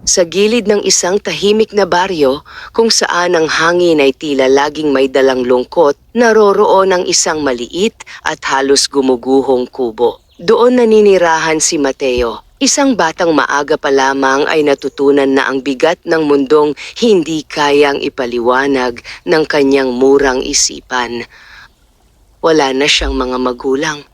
Sa gilid ng isang tahimik na baryo kung saan ang hangin ay tila laging may dalang lungkot, naroroon ang isang maliit at halos gumuguhong kubo. Doon naninirahan si Mateo, isang batang maaga pa lamang ay natutunan na ang bigat ng mundong hindi kayang ipaliwanag ng kanyang murang isipan. Wala na siyang mga magulang.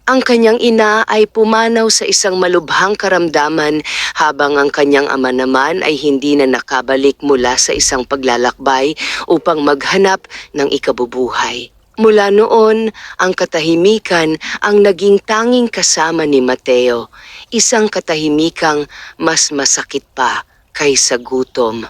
Ang kanyang ina ay pumanaw sa isang malubhang karamdaman habang ang kanyang ama naman ay hindi na nakabalik mula sa isang paglalakbay upang maghanap ng ikabubuhay. Mula noon, ang katahimikan ang naging tanging kasama ni Mateo, isang katahimikang mas masakit pa kaysa gutom.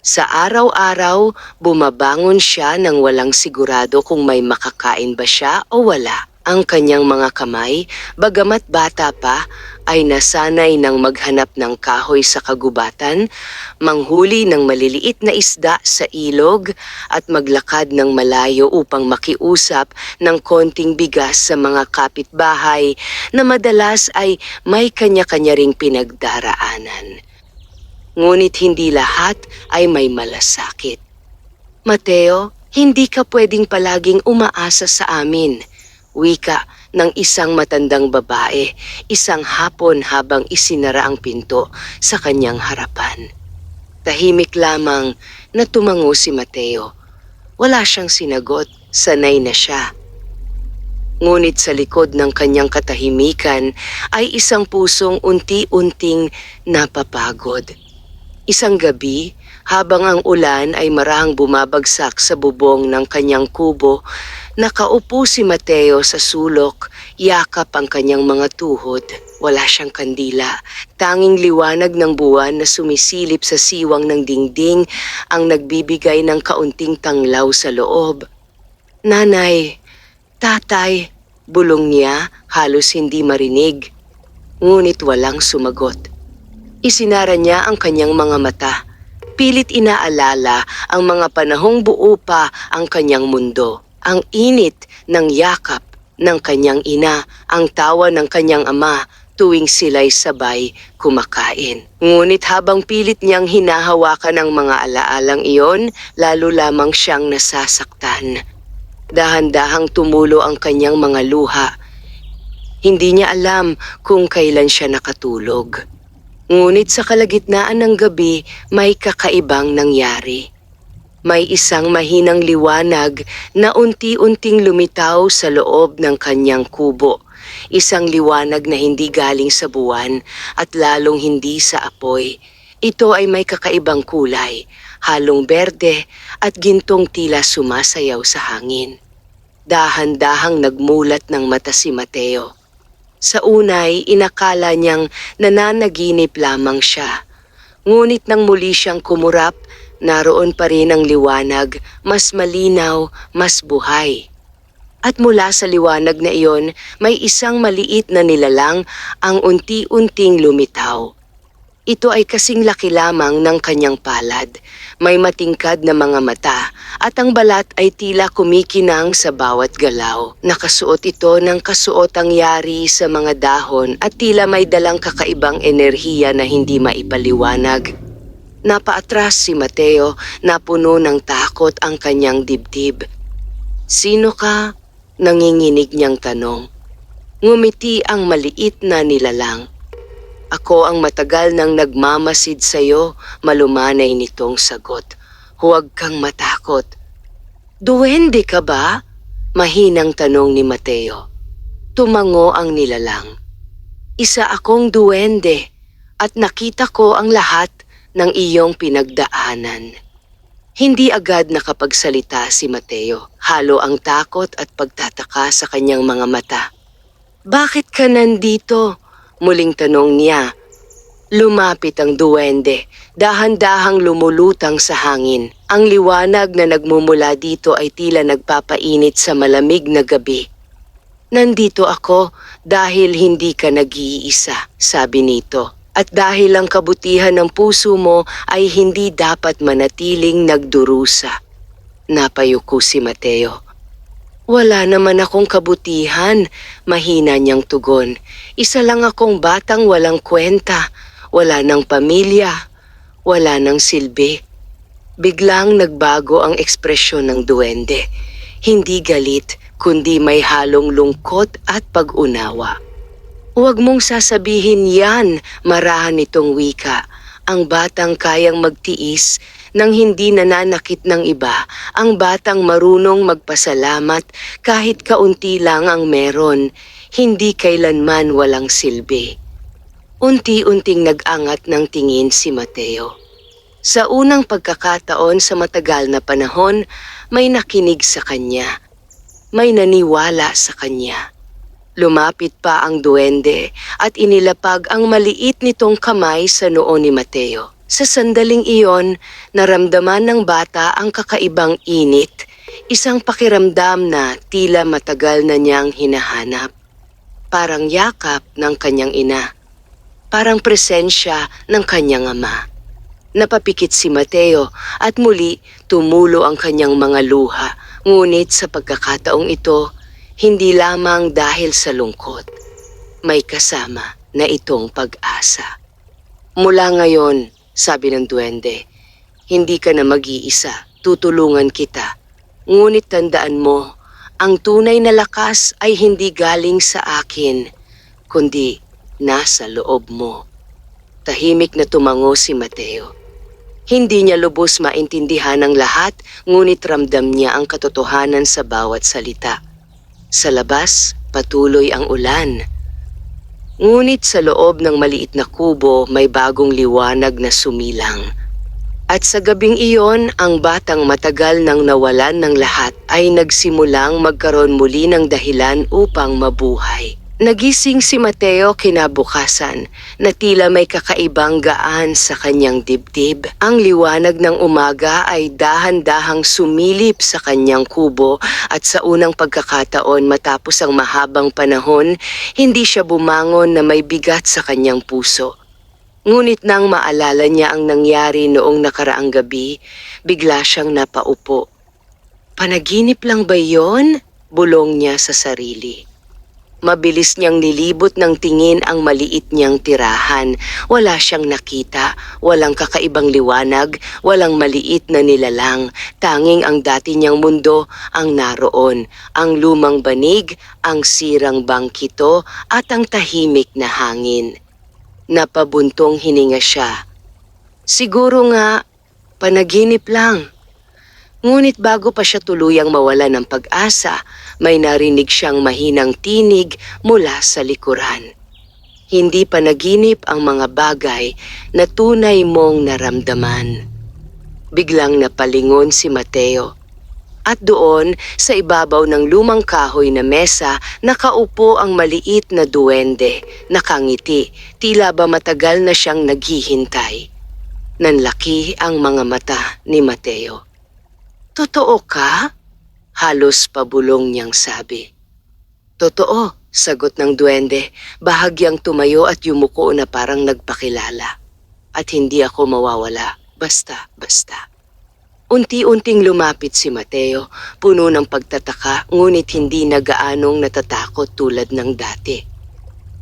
Sa araw-araw, bumabangon siya nang walang sigurado kung may makakain ba siya o wala. Ang kanyang mga kamay, bagamat bata pa, ay nasanay ng maghanap ng kahoy sa kagubatan, manghuli ng maliliit na isda sa ilog, at maglakad ng malayo upang makiusap ng konting bigas sa mga kapitbahay na madalas ay may kanya-kanya ring pinagdaraanan. Ngunit hindi lahat ay may malasakit. Mateo, hindi ka pwedeng palaging umaasa sa amin. Wika ng isang matandang babae, isang hapon habang isinara ang pinto sa kanyang harapan. Tahimik lamang na tumango si Mateo. Wala siyang sinagot, sanay na siya. Ngunit sa likod ng kanyang katahimikan ay isang pusong unti-unting napapagod. Isang gabi, habang ang ulan ay marahang bumabagsak sa bubong ng kanyang kubo, nakaupo si Mateo sa sulok, yakap ang kanyang mga tuhod. Wala siyang kandila, tanging liwanag ng buwan na sumisilip sa siwang ng dingding ang nagbibigay ng kaunting tanglaw sa loob. "Nanay, tatay," bulong niya, halos hindi marinig. Ngunit walang sumagot. Isinara niya ang kanyang mga mata. Pilit inaalala ang mga panahong buo pa ang kanyang mundo. Ang init ng yakap ng kanyang ina, ang tawa ng kanyang ama tuwing sila'y sabay kumakain. Ngunit habang pilit niyang hinahawakan ang mga alaalang iyon, lalo lamang siyang nasasaktan. Dahan-dahang tumulo ang kanyang mga luha. Hindi niya alam kung kailan siya nakatulog. Ngunit sa kalagitnaan ng gabi, may kakaibang nangyari. May isang mahinang liwanag na unti-unting lumitaw sa loob ng kanyang kubo. Isang liwanag na hindi galing sa buwan at lalong hindi sa apoy. Ito ay may kakaibang kulay, halong berde at gintong tila sumasayaw sa hangin. Dahan-dahang nagmulat ng mata si Mateo. Sa unay, inakala niyang nananaginip lamang siya. Ngunit nang muli siyang kumurap, naroon pa rin ang liwanag, mas malinaw, mas buhay. At mula sa liwanag na iyon, may isang maliit na nilalang ang unti-unting lumitaw. Ito ay kasing laki lamang ng kanyang palad. May matingkad na mga mata at ang balat ay tila kumikinang sa bawat galaw. Nakasuot ito ng kasuotang yari sa mga dahon at tila may dalang kakaibang enerhiya na hindi maipaliwanag. Napaatras si Mateo na puno ng takot ang kanyang dibdib. "Sino ka?" nanginginig niyang tanong. Ngumiti ang maliit na nilalang. "Ako ang matagal nang nagmamasid sa'yo," malumanay nitong sagot. "Huwag kang matakot." "Duwende ka ba?" mahinang tanong ni Mateo. Tumango ang nilalang. "Isa akong duwende at nakita ko ang lahat ng iyong pinagdaanan." Hindi agad nakapagsalita si Mateo. Halo ang takot at pagtataka sa kanyang mga mata. "Bakit ka nandito?" muling tanong niya. Lumapit ang duwende, dahan-dahang lumulutang sa hangin. Ang liwanag na nagmumula dito ay tila nagpapainit sa malamig na gabi. "Nandito ako dahil hindi ka nag-iisa," sabi nito. "At dahil ang kabutihan ng puso mo ay hindi dapat manatiling nagdurusa." Napayuko si Mateo. "Wala naman akong kabutihan," mahina niyang tugon. "Isa lang akong batang walang kwenta. wala ng pamilya, wala ng silbi. Biglang nagbago ang ekspresyon ng duwende. Hindi galit, kundi may halong lungkot at pag-unawa. Huwag mong sasabihin yan, marahan nitong wika. Ang batang kayang magtiis nang hindi nananakit ng iba, ang batang marunong magpasalamat kahit kaunti lang ang meron, hindi kailanman walang silbi. Unti-unting nag-angat ng tingin si Mateo. Sa unang pagkakataon sa matagal na panahon, may nakinig sa kanya. May naniwala sa kanya. Lumapit pa ang duwende at inilapag ang maliit nitong kamay sa noo ni Mateo. Sa sandaling iyon, naramdaman ng bata ang kakaibang init, isang pakiramdam na tila matagal na niyang hinahanap. Parang yakap ng kanyang ina. Parang presensya ng kanyang ama. Napapikit si Mateo at muli tumulo ang kanyang mga luha. Ngunit sa pagkakataong ito, hindi lamang dahil sa lungkot. May kasama na itong pag-asa. Mula ngayon, sabi ng duwende, hindi ka na mag-iisa, tutulungan kita. Ngunit tandaan mo, ang tunay na lakas ay hindi galing sa akin, kundi nasa loob mo. Tahimik na tumango si Mateo. Hindi niya lubos maintindihan ang lahat, ngunit ramdam niya ang katotohanan sa bawat salita. Sa labas, patuloy ang ulan. Ngunit sa loob ng maliit na kubo, may bagong liwanag na sumilang. At sa gabing iyon, ang batang matagal nang nawalan ng lahat ay nagsimulang magkaroon muli ng dahilan upang mabuhay. Nagising si Mateo kinabukasan na tila may kakaibang gaan sa kanyang dibdib. Ang liwanag ng umaga ay dahan-dahang sumilip sa kanyang kubo at sa unang pagkakataon matapos ang mahabang panahon, hindi siya bumangon na may bigat sa kanyang puso. Ngunit nang maalala niya ang nangyari noong nakaraang gabi, bigla siyang napaupo. Panaginip lang ba yon? Bulong niya sa sarili. Mabilis niyang nilibot ng tingin ang maliit niyang tirahan. Wala siyang nakita, walang kakaibang liwanag, walang maliit na nilalang. Tanging ang dati niyang mundo ang naroon. Ang lumang banig, ang sirang bangkito at ang tahimik na hangin. Napabuntong hininga siya. Siguro nga, panaginip lang. Ngunit bago pa siya tuluyang mawala ng pag-asa, may narinig siyang mahinang tinig mula sa likuran. Hindi panaginip ang mga bagay na tunay mong naramdaman. Biglang napalingon si Mateo. At doon, sa ibabaw ng lumang kahoy na mesa, nakaupo ang maliit na duwende, nakangiti, tila ba matagal na siyang naghihintay. Nanlaki ang mga mata ni Mateo. Totoo ka? Halos pabulong niyang sabi. Totoo, sagot ng duwende, bahagyang tumayo at yumuko na parang nagpakilala. At hindi ako mawawala, basta. Unti-unting lumapit si Mateo, puno ng pagtataka, ngunit hindi na gaanong natatakot tulad ng dati.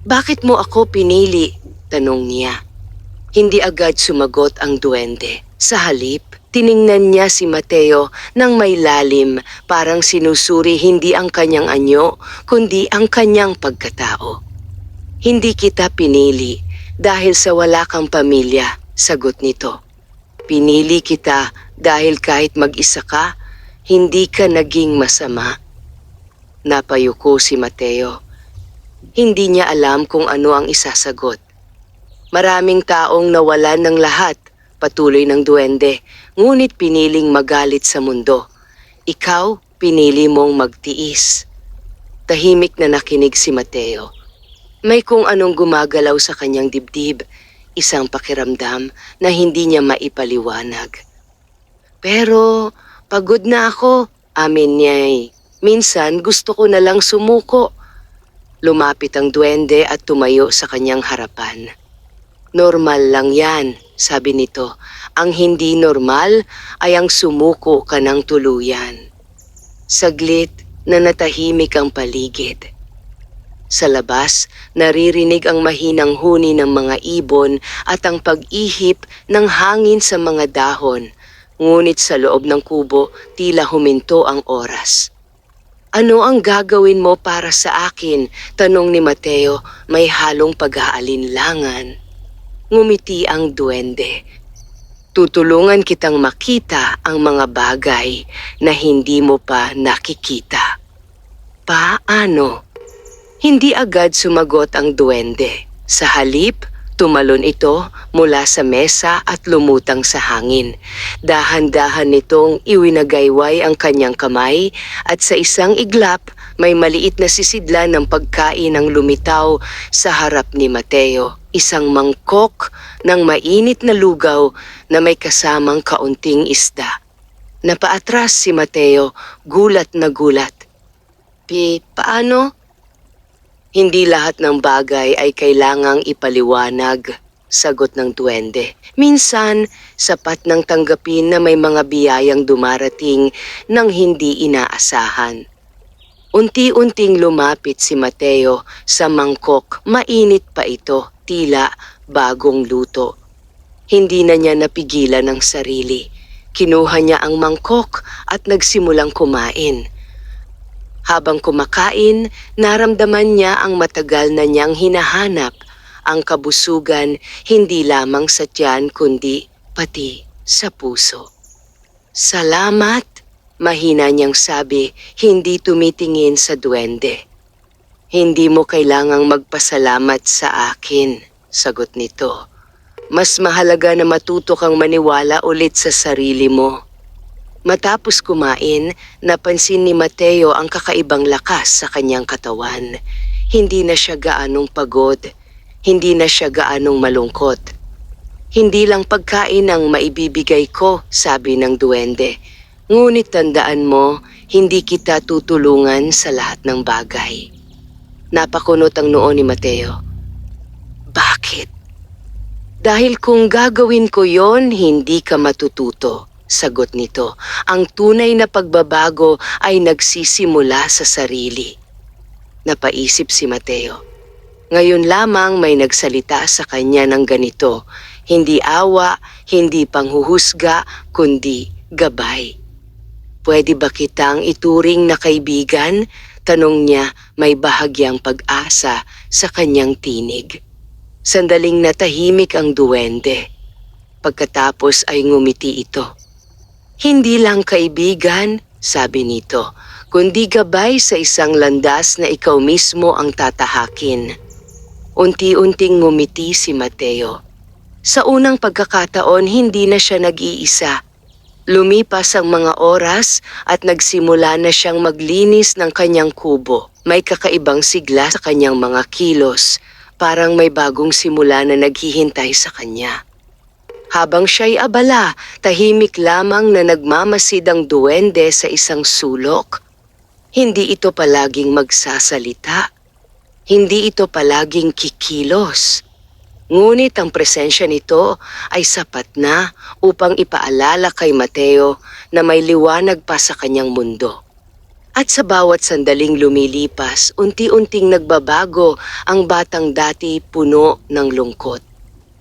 Bakit mo ako pinili? Tanong niya. Hindi agad sumagot ang duwende. Sa halip, tiningnan niya si Mateo nang may lalim, parang sinusuri hindi ang kanyang anyo, kundi ang kanyang pagkatao. Hindi kita pinili dahil sa wala kang pamilya, sagot nito. Pinili kita dahil kahit mag-isa ka, hindi ka naging masama. Napayuko si Mateo. Hindi niya alam kung ano ang isasagot. Maraming taong nawalan ng lahat, patuloy ng duwende, ngunit piniling magalit sa mundo. Ikaw, pinili mong magtiis. Tahimik na nakinig si Mateo. May kung anong gumagalaw sa kanyang dibdib, isang pakiramdam na hindi niya maipaliwanag. Pero, pagod na ako, amin niya'y. Minsan gusto ko na lang sumuko. Lumapit ang duwende at tumayo sa kanyang harapan. Normal lang yan, sabi nito. Ang hindi normal ay ang sumuko ka ng tuluyan. Saglit na natahimik ang paligid. Sa labas, naririnig ang mahinang huni ng mga ibon at ang pag-ihip ng hangin sa mga dahon. Ngunit sa loob ng kubo, tila huminto ang oras. "Ano ang gagawin mo para sa akin?" tanong ni Mateo, may halong pag-aalinlangan. Ngumiti ang duwende. "Tutulungan kitang makita ang mga bagay na hindi mo pa nakikita." "Paano?" Hindi agad sumagot ang duwende. Sa halip, tumalon ito mula sa mesa at lumutang sa hangin. Dahan-dahan nitong iwinagayway ang kanyang kamay at sa isang iglap may maliit na sisidla ng pagkain ang lumitaw sa harap ni Mateo. Isang mangkok ng mainit na lugaw na may kasamang kaunting isda. Napaatras si Mateo, gulat na gulat. Paano?" "Hindi lahat ng bagay ay kailangang ipaliwanag," sagot ng duwende. "Minsan, sapat nang tanggapin na may mga biyayang dumarating nang hindi inaasahan." Unti-unting lumapit si Mateo sa mangkok, mainit pa ito, tila bagong luto. Hindi na niya napigilan ang sarili. Kinuha niya ang mangkok at nagsimulang kumain. Habang kumakain, naramdaman niya ang matagal na niyang hinahanap, ang kabusugan hindi lamang sa tiyan kundi pati sa puso. "Salamat," mahina niyang sabi, hindi tumitingin sa duwende. "Hindi mo kailangang magpasalamat sa akin," sagot nito. "Mas mahalaga na matuto kang maniwala ulit sa sarili mo." Matapos kumain, napansin ni Mateo ang kakaibang lakas sa kanyang katawan. Hindi na siya gaanong pagod, hindi na siya gaanong malungkot. "Hindi lang pagkain ang maibibigay ko," sabi ng duwende. "Ngunit tandaan mo, hindi kita tutulungan sa lahat ng bagay." Napakunot ang noo ni Mateo. "Bakit?" "Dahil kung gagawin ko yon, hindi ka matututo," sagot nito. "Ang tunay na pagbabago ay nagsisimula sa sarili." Napaisip si Mateo. Ngayon lamang may nagsalita sa kanya ng ganito. Hindi awa, hindi panghuhusga, kundi gabay. "Pwede ba kitang ituring na kaibigan?" tanong niya, may bahagyang pag-asa sa kanyang tinig. Sandaling natahimik ang duwende. Pagkatapos ay ngumiti ito. "Hindi lang kaibigan," sabi nito, "kundi gabay sa isang landas na ikaw mismo ang tatahakin." Unti-unting ngumiti si Mateo. Sa unang pagkakataon, hindi na siya nag-iisa. Lumipas ang mga oras at nagsimula na siyang maglinis ng kanyang kubo. May kakaibang sigla sa kanyang mga kilos, parang may bagong simula na naghihintay sa kanya. Habang siya'y abala, tahimik lamang na nagmamasid ang duwende sa isang sulok. Hindi ito palaging magsasalita. Hindi ito palaging kikilos. Ngunit ang presensya nito ay sapat na upang ipaalala kay Mateo na may liwanag pa sa kanyang mundo. At sa bawat sandaling lumilipas, unti-unting nagbabago ang batang dati puno ng lungkot.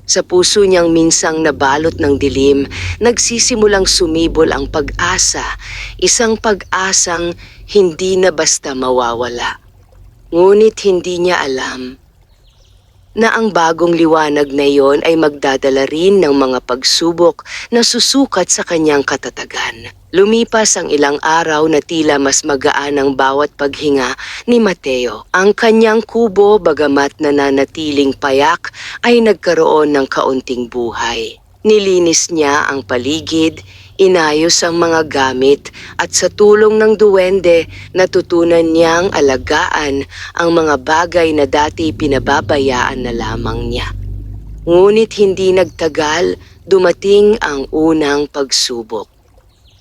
Sa puso niyang minsang nabalot ng dilim, nagsisimulang sumibol ang pag-asa, isang pag-asang hindi na basta mawawala. Ngunit hindi niya alam na ang bagong liwanag na iyon ay magdadala rin ng mga pagsubok na susukat sa kanyang katatagan. Lumipas ang ilang araw na tila mas magaan ang bawat paghinga ni Mateo. Ang kanyang kubo, bagamat nananatiling payak, ay nagkaroon ng kaunting buhay. Nilinis niya ang paligid, inayos ang mga gamit at sa tulong ng duwende natutunan niyang alagaan ang mga bagay na dati pinababayaan na lamang niya. Ngunit hindi nagtagal, dumating ang unang pagsubok.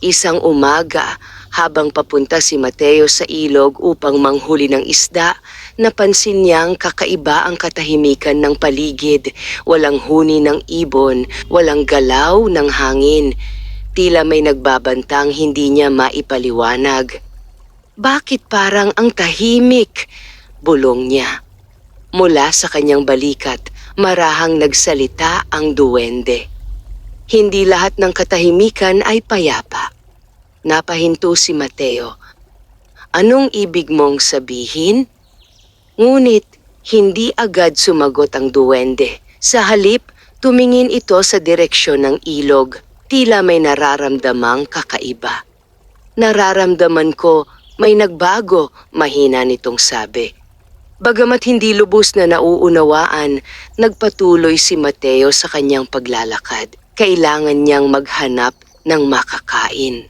Isang umaga, habang papunta si Mateo sa ilog upang manghuli ng isda, napansin niyang kakaiba ang katahimikan ng paligid. Walang huni ng ibon, walang galaw ng hangin. Tila may nagbabantang hindi niya maipaliwanag. "Bakit parang ang tahimik?" bulong niya. Mula sa kanyang balikat, marahang nagsalita ang duwende. Hindi lahat ng katahimikan ay payapa. Napahinto si Mateo. Anong ibig mong sabihin? Ngunit hindi agad sumagot ang duwende. Sa halip, tumingin ito sa direksyon ng ilog. Tila may nararamdamang kakaiba. Nararamdaman ko may nagbago, mahina nitong sabi. Bagamat hindi lubos na nauunawaan, nagpatuloy si Mateo sa kanyang paglalakad. Kailangan niyang maghanap ng makakain.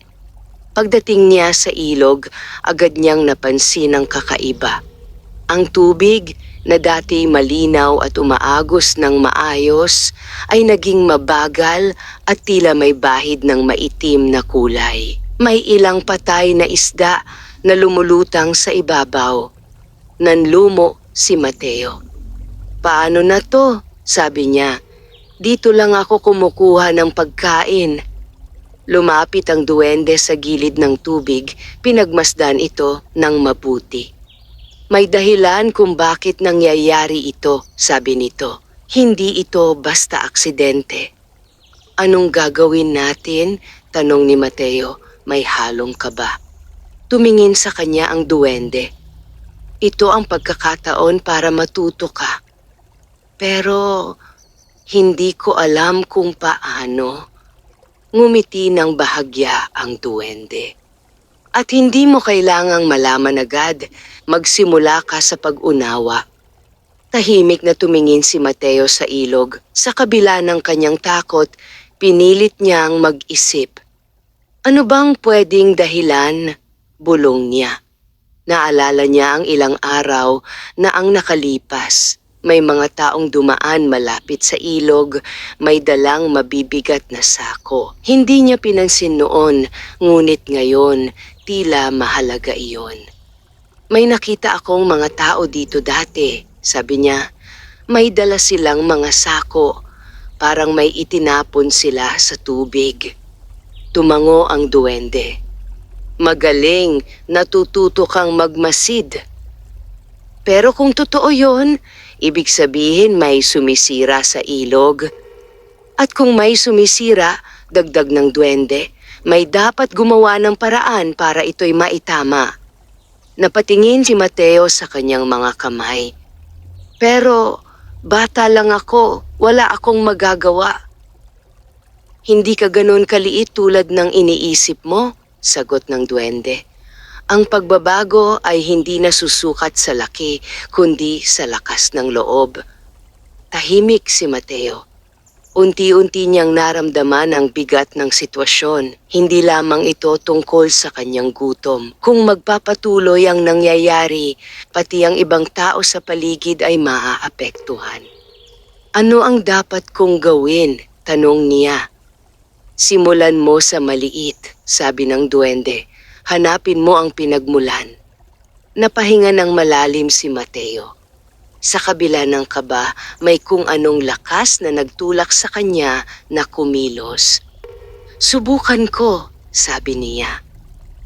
Pagdating niya sa ilog, agad niyang napansin ang kakaiba. Ang tubig na dati malinaw at umaagos ng maayos ay naging mabagal at tila may bahid ng maitim na kulay. May ilang patay na isda na lumulutang sa ibabaw. Nanlumo si Mateo. Paano na to? Sabi niya. Dito lang ako kumukuha ng pagkain. Lumapit ang duwende sa gilid ng tubig, pinagmasdan ito ng mabuti. May dahilan kung bakit nangyayari ito, sabi nito. Hindi ito basta aksidente. Anong gagawin natin? Tanong ni Mateo, may halong kaba. Tumingin sa kanya ang duwende. Ito ang pagkakataon para matuto ka. Pero hindi ko alam kung paano. Ngumiti ng bahagya ang duwende. At hindi mo kailangang malaman agad, magsimula ka sa pag-unawa. Tahimik na tumingin si Mateo sa ilog. Sa kabila ng kanyang takot, pinilit niyang mag-isip. Ano bang pwedeng dahilan? Bulong niya. Naalala niya ang ilang araw na ang nakalipas. May mga taong dumaan malapit sa ilog, may dalang mabibigat na sako. Hindi niya pinansin noon, ngunit ngayon, tila mahalaga iyon. May nakita akong mga tao dito dati, sabi niya. May dala silang mga sako, parang may itinapon sila sa tubig. Tumango ang duwende. Magaling, natututo kang magmasid. Pero kung totoo yon, ibig sabihin may sumisira sa ilog. At kung may sumisira, dagdag ng duwende, may dapat gumawa ng paraan para ito'y maitama. Napatingin si Mateo sa kanyang mga kamay. Pero bata lang ako, wala akong magagawa. Hindi ka ganon kaliit tulad ng iniisip mo, sagot ng duwende. Ang pagbabago ay hindi nasusukat sa laki, kundi sa lakas ng loob. Tahimik si Mateo. Unti-unti niyang naramdaman ang bigat ng sitwasyon. Hindi lamang ito tungkol sa kanyang gutom. Kung magpapatuloy ang nangyayari, pati ang ibang tao sa paligid ay maaapektuhan. Ano ang dapat kong gawin? Tanong niya. Simulan mo sa maliit, sabi ng duwende. Hanapin mo ang pinagmulan. Napahinga ng malalim si Mateo. Sa kabila ng kaba, may kung anong lakas na nagtulak sa kanya na kumilos. Subukan ko, sabi niya.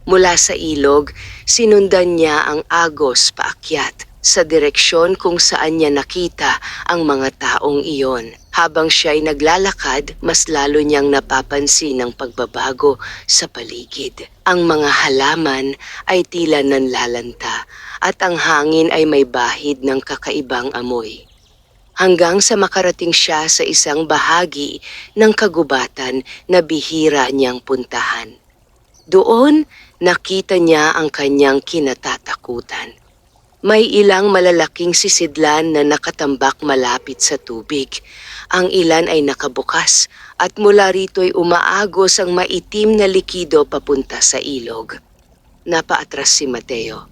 Mula sa ilog, sinundan niya ang agos paakyat sa direksyon kung saan niya nakita ang mga taong iyon. Habang siya'y naglalakad, mas lalo niyang napapansin ang pagbabago sa paligid. Ang mga halaman ay tila nanlalanta at ang hangin ay may bahid ng kakaibang amoy. Hanggang sa makarating siya sa isang bahagi ng kagubatan na bihira niyang puntahan. Doon, nakita niya ang kanyang kinatatakutan. May ilang malalaking sisidlan na nakatambak malapit sa tubig. Ang ilan ay nakabukas at mula rito'y umaagos ang maitim na likido papunta sa ilog. Napaatras si Mateo.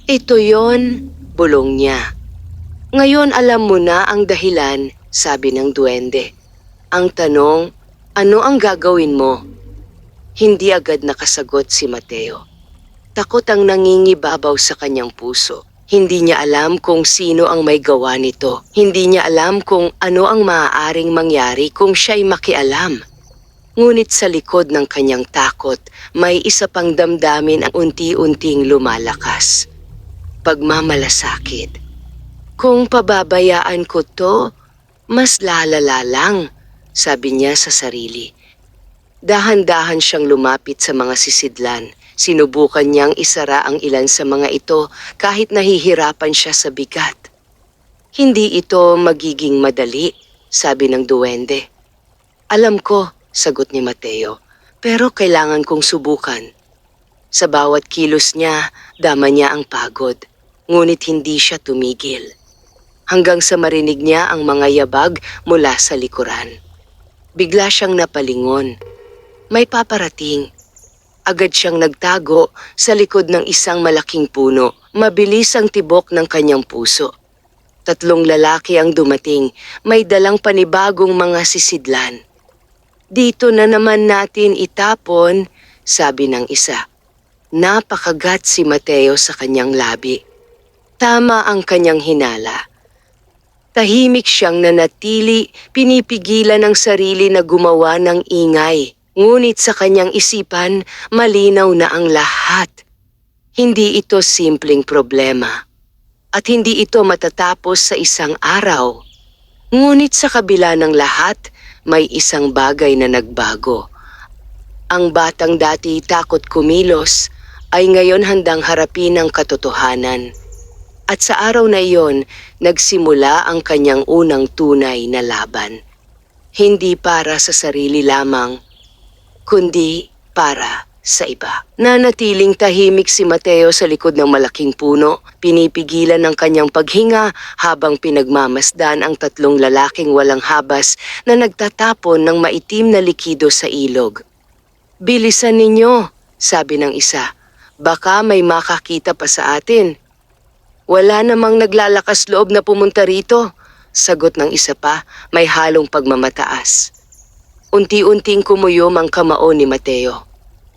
Ito yon, bulong niya. Ngayon alam mo na ang dahilan, sabi ng duwende. Ang tanong, ano ang gagawin mo? Hindi agad nakasagot si Mateo. Takot ang nangingibabaw sa kanyang puso. Hindi niya alam kung sino ang may gawa nito. Hindi niya alam kung ano ang maaaring mangyari kung siya'y makialam. Ngunit sa likod ng kanyang takot, may isa pang damdamin ang unti-unting lumalakas. pagmamalasakit. Kung pababayaan ko to, mas lalala lang, sabi niya sa sarili. Dahan-dahan siyang lumapit sa mga sisidlan. Sinubukan niyang isara ang ilan sa mga ito kahit nahihirapan siya sa bigat. Hindi ito magiging madali, sabi ng duwende. Alam ko, sagot ni Mateo, pero kailangan kong subukan. Sa bawat kilos niya, dama niya ang pagod, ngunit hindi siya tumigil. Hanggang sa marinig niya ang mga yabag mula sa likuran. Bigla siyang napalingon. May paparating. Agad siyang nagtago sa likod ng isang malaking puno. Mabilis ang tibok ng kanyang puso. 3 lalaki ang dumating, may dalang panibagong mga sisidlan. Dito na naman natin itapon, sabi ng isa. Napakagat si Mateo sa kanyang labi. Tama ang kanyang hinala. Tahimik siyang nanatili, pinipigilan ang sarili na gumawa ng ingay. Ngunit sa kanyang isipan, malinaw na ang lahat. Hindi ito simpleng problema. At hindi ito matatapos sa isang araw. Ngunit sa kabila ng lahat, may isang bagay na nagbago. Ang batang dati takot kumilos ay ngayon handang harapin ang katotohanan. At sa araw na iyon, nagsimula ang kanyang unang tunay na laban. Hindi para sa sarili lamang, kundi para sa iba. Nanatiling tahimik si Mateo sa likod ng malaking puno, pinipigilan ng kanyang paghinga habang pinagmamasdan ang 3 lalaking walang habas na nagtatapon ng maitim na likido sa ilog. Bilisan ninyo, sabi ng isa. Baka may makakita pa sa atin. Wala namang naglalakas loob na pumunta rito, sagot ng isa pa, may halong pagmamataas. Unti-unting kumuyom ang kamao ni Mateo.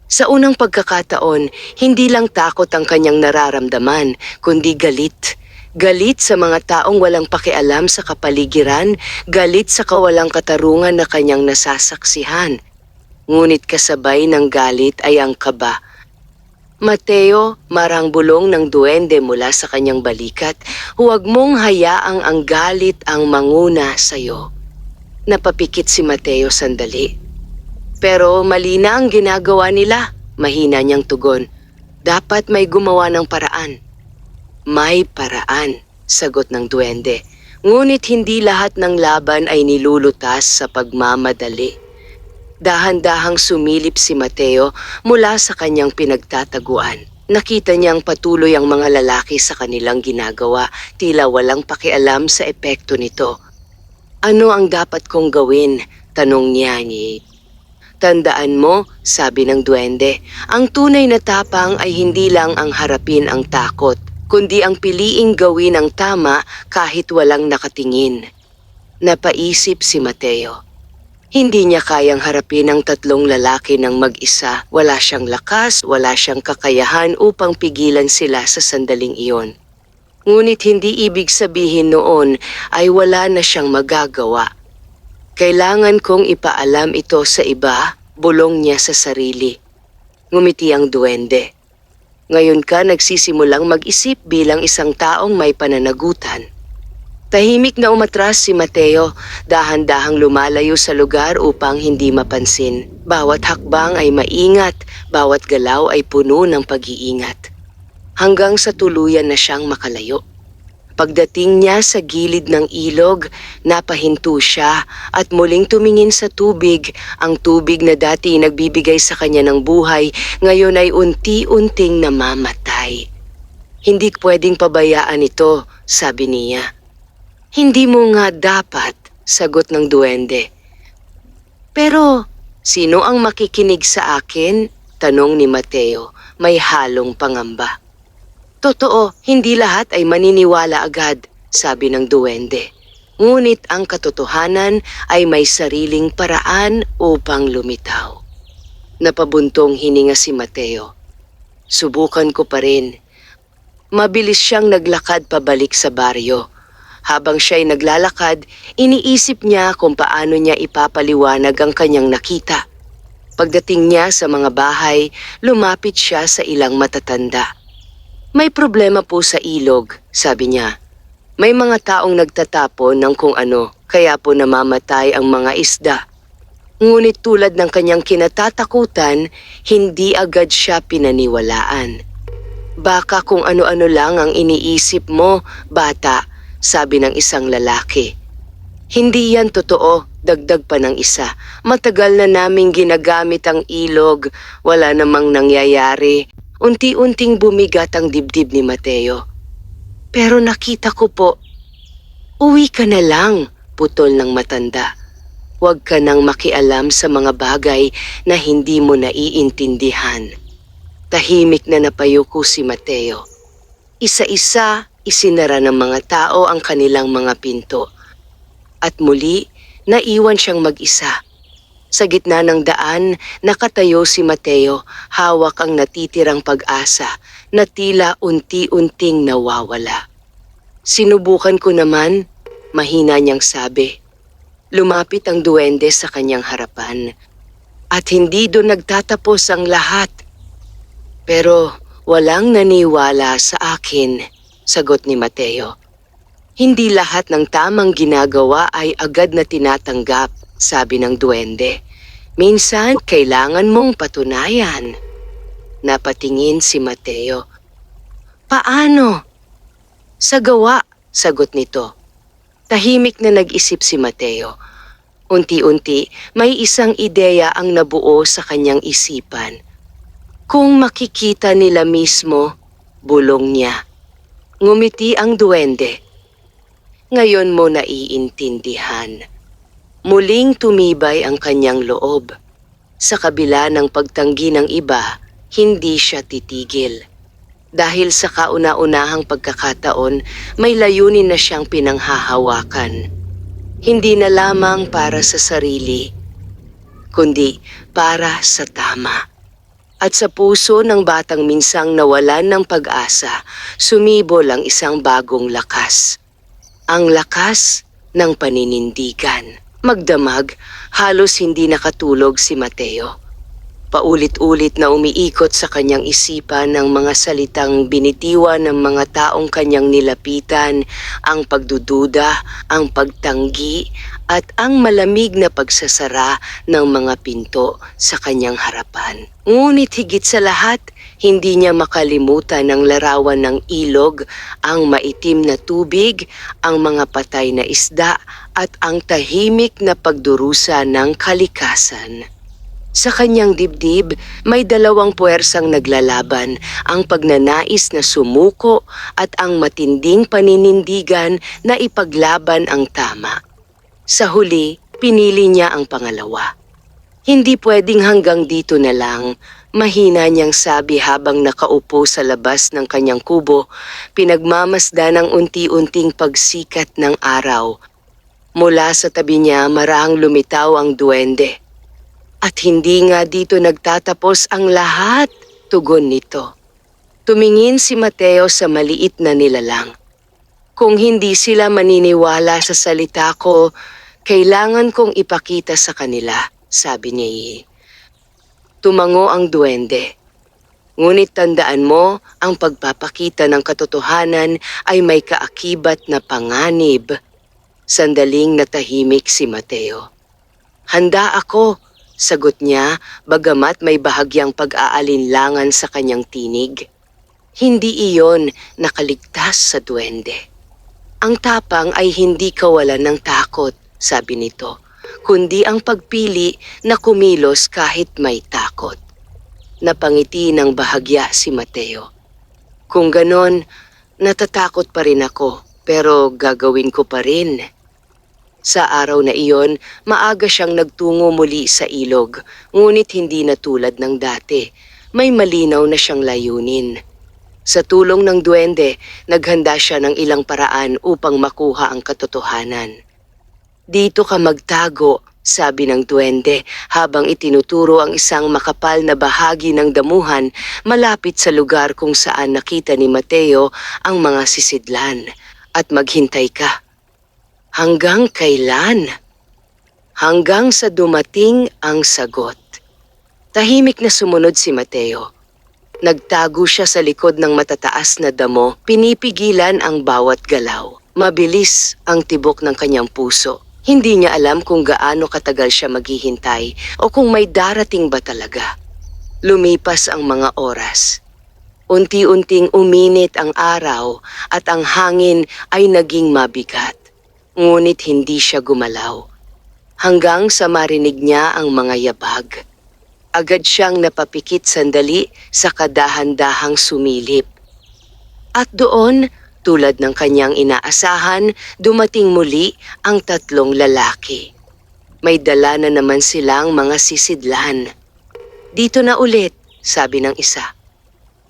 Sa unang pagkakataon, hindi lang takot ang kanyang nararamdaman, kundi galit. Galit sa mga taong walang pakialam sa kapaligiran, galit sa kawalang katarungan na kanyang nasasaksihan. Ngunit kasabay ng galit ay ang kaba. Mateo, marang bulong ng duwende mula sa kanyang balikat, huwag mong hayaang ang galit ang manguna sa'yo. Napapikit si Mateo sandali. Pero mali na ang ginagawa nila, mahina niyang tugon. Dapat may gumawa ng paraan. May paraan, sagot ng duwende. Ngunit hindi lahat ng laban ay nilulutas sa pagmamadali. Dahan-dahang sumilip si Mateo mula sa kanyang pinagtataguan. Nakita niyang patuloy ang mga lalaki sa kanilang ginagawa, tila walang pakialam sa epekto nito. Ano ang dapat kong gawin? Tanong niya ni. Tandaan mo, sabi ng duwende, ang tunay na tapang ay hindi lang ang harapin ang takot, kundi ang piliing gawin ang tama kahit walang nakatingin. Napaisip si Mateo. Hindi niya kayang harapin ang 3 lalaki ng mag-isa. Wala siyang lakas, wala siyang kakayahan upang pigilan sila sa sandaling iyon. Ngunit hindi ibig sabihin noon ay wala na siyang magagawa. Kailangan kong ipaalam ito sa iba, bulong niya sa sarili. Ngumiti ang duwende. Ngayon ka nagsisimulang mag-isip bilang isang taong may pananagutan. Tahimik na umatras si Mateo, dahan-dahang lumalayo sa lugar upang hindi mapansin. Bawat hakbang ay maingat, bawat galaw ay puno ng pag-iingat. Hanggang sa tuluyan na siyang makalayo. Pagdating niya sa gilid ng ilog, napahinto siya at muling tumingin sa tubig. Ang tubig na dati nagbibigay sa kanya ng buhay, ngayon ay unti-unting namamatay. Hindi pwedeng pabayaan ito, sabi niya. Hindi mo nga dapat, sagot ng duwende. Pero, sino ang makikinig sa akin? Tanong ni Mateo, may halong pangamba. Totoo, hindi lahat ay maniniwala agad, sabi ng duwende. Ngunit ang katotohanan ay may sariling paraan upang lumitaw. Napabuntong hininga si Mateo. Subukan ko pa rin. Mabilis siyang naglakad pabalik sa baryo. Habang siya'y naglalakad, iniisip niya kung paano niya ipapaliwanag ang kanyang nakita. Pagdating niya sa mga bahay, lumapit siya sa ilang matatanda. May problema po sa ilog, sabi niya. May mga taong nagtatapon ng kung ano, kaya po namamatay ang mga isda. Ngunit tulad ng kanyang kinatatakutan, hindi agad siya pinaniwalaan. Baka kung ano-ano lang ang iniisip mo, bata, sabi ng isang lalaki. Hindi yan totoo, dagdag pa ng isa. Matagal na naming ginagamit ang ilog, wala namang nangyayari. Unti-unting bumigat ang dibdib ni Mateo. Pero nakita ko po, uwi ka na lang, putol ng matanda. Huwag ka nang makialam sa mga bagay na hindi mo naiintindihan. Tahimik na napayuko si Mateo. Isa-isa, isinara ng mga tao ang kanilang mga pinto. At muli, naiwan siyang mag-isa. Sa gitna ng daan, nakatayo si Mateo, hawak ang natitirang pag-asa na tila unti-unting nawawala. Sinubukan ko naman, mahina niyang sabi. Lumapit ang duwende sa kanyang harapan. At hindi doon nagtatapos ang lahat. Pero walang naniwala sa akin, sagot ni Mateo. Hindi lahat ng tamang ginagawa ay agad na tinatanggap, sabi ng duwende. Minsan, kailangan mong patunayan. Napatingin si Mateo. Paano? Sa gawa, sagot nito. Tahimik na nag-isip si Mateo. Unti-unti, may isang ideya ang nabuo sa kanyang isipan. Kung makikita nila mismo, bulong niya. Ngumiti ang duwende. Ngayon mo naiintindihan. Muling tumibay ang kanyang loob. Sa kabila ng pagtanggi ng iba, hindi siya titigil. Dahil sa kauna-unahang pagkakataon, may layunin na siyang pinanghahawakan. Hindi na lamang para sa sarili, kundi para sa tama. At sa puso ng batang minsang nawalan ng pag-asa, sumibol ang isang bagong lakas. Ang lakas ng paninindigan. Magdamag, halos hindi nakatulog si Mateo. Paulit-ulit na umiikot sa kanyang isipan ng mga salitang binitiwan ng mga taong kanyang nilapitan, ang pagdududa, ang pagtanggi, at ang malamig na pagsasara ng mga pinto sa kanyang harapan. Ngunit higit sa lahat, hindi niya makalimutan ang larawan ng ilog, ang maitim na tubig, ang mga patay na isda, at ang tahimik na pagdurusa ng kalikasan. Sa kanyang dibdib, may dalawang puwersang naglalaban, ang pagnanais na sumuko at ang matinding paninindigan na ipaglaban ang tama. Sa huli, pinili niya ang pangalawa. Hindi pwedeng hanggang dito na lang, mahina niyang sabi habang nakaupo sa labas ng kanyang kubo, pinagmamasdan ng unti-unting pagsikat ng araw. Mula sa tabi niya marahang lumitaw ang duwende. At hindi nga dito nagtatapos ang lahat, tugon nito. Tumingin si Mateo sa maliit na nilalang. Kung hindi sila maniniwala sa salita ko, kailangan kong ipakita sa kanila, sabi niya. Tumango ang duwende. Ngunit tandaan mo, ang pagpapakita ng katotohanan ay may kaakibat na panganib. Sandaling natahimik si Mateo. Handa ako, sagot niya, bagamat may bahagyang pag-aalinlangan sa kanyang tinig. Hindi iyon nakaligtas sa duwende. Ang tapang ay hindi kawalan ng takot, sabi nito, kundi ang pagpili na kumilos kahit may takot. Napangiti ng bahagya si Mateo. Kung ganon, natatakot pa rin ako, pero gagawin ko pa rin. Sa araw na iyon, maaga siyang nagtungo muli sa ilog, ngunit hindi na tulad ng dati. May malinaw na siyang layunin. Sa tulong ng duwende, naghanda siya ng ilang paraan upang makuha ang katotohanan. Dito ka magtago, sabi ng duwende habang itinuturo ang isang makapal na bahagi ng damuhan malapit sa lugar kung saan nakita ni Mateo ang mga sisidlan. At maghintay ka. Hanggang kailan? Hanggang sa dumating ang sagot. Tahimik na sumunod si Mateo. Nagtago siya sa likod ng matataas na damo, pinipigilan ang bawat galaw. Mabilis ang tibok ng kanyang puso. Hindi niya alam kung gaano katagal siya maghihintay o kung may darating ba talaga. Lumipas ang mga oras. Unti-unting uminit ang araw at ang hangin ay naging mabigat. Ngunit hindi siya gumalaw. Hanggang sa marinig niya ang mga yabag. Agad siyang napapikit sandali sa kadahan-dahang sumilip. At doon, tulad ng kanyang inaasahan, dumating muli ang 3 lalaki. May dala na naman silang mga sisidlan. "Dito na ulit," sabi ng isa.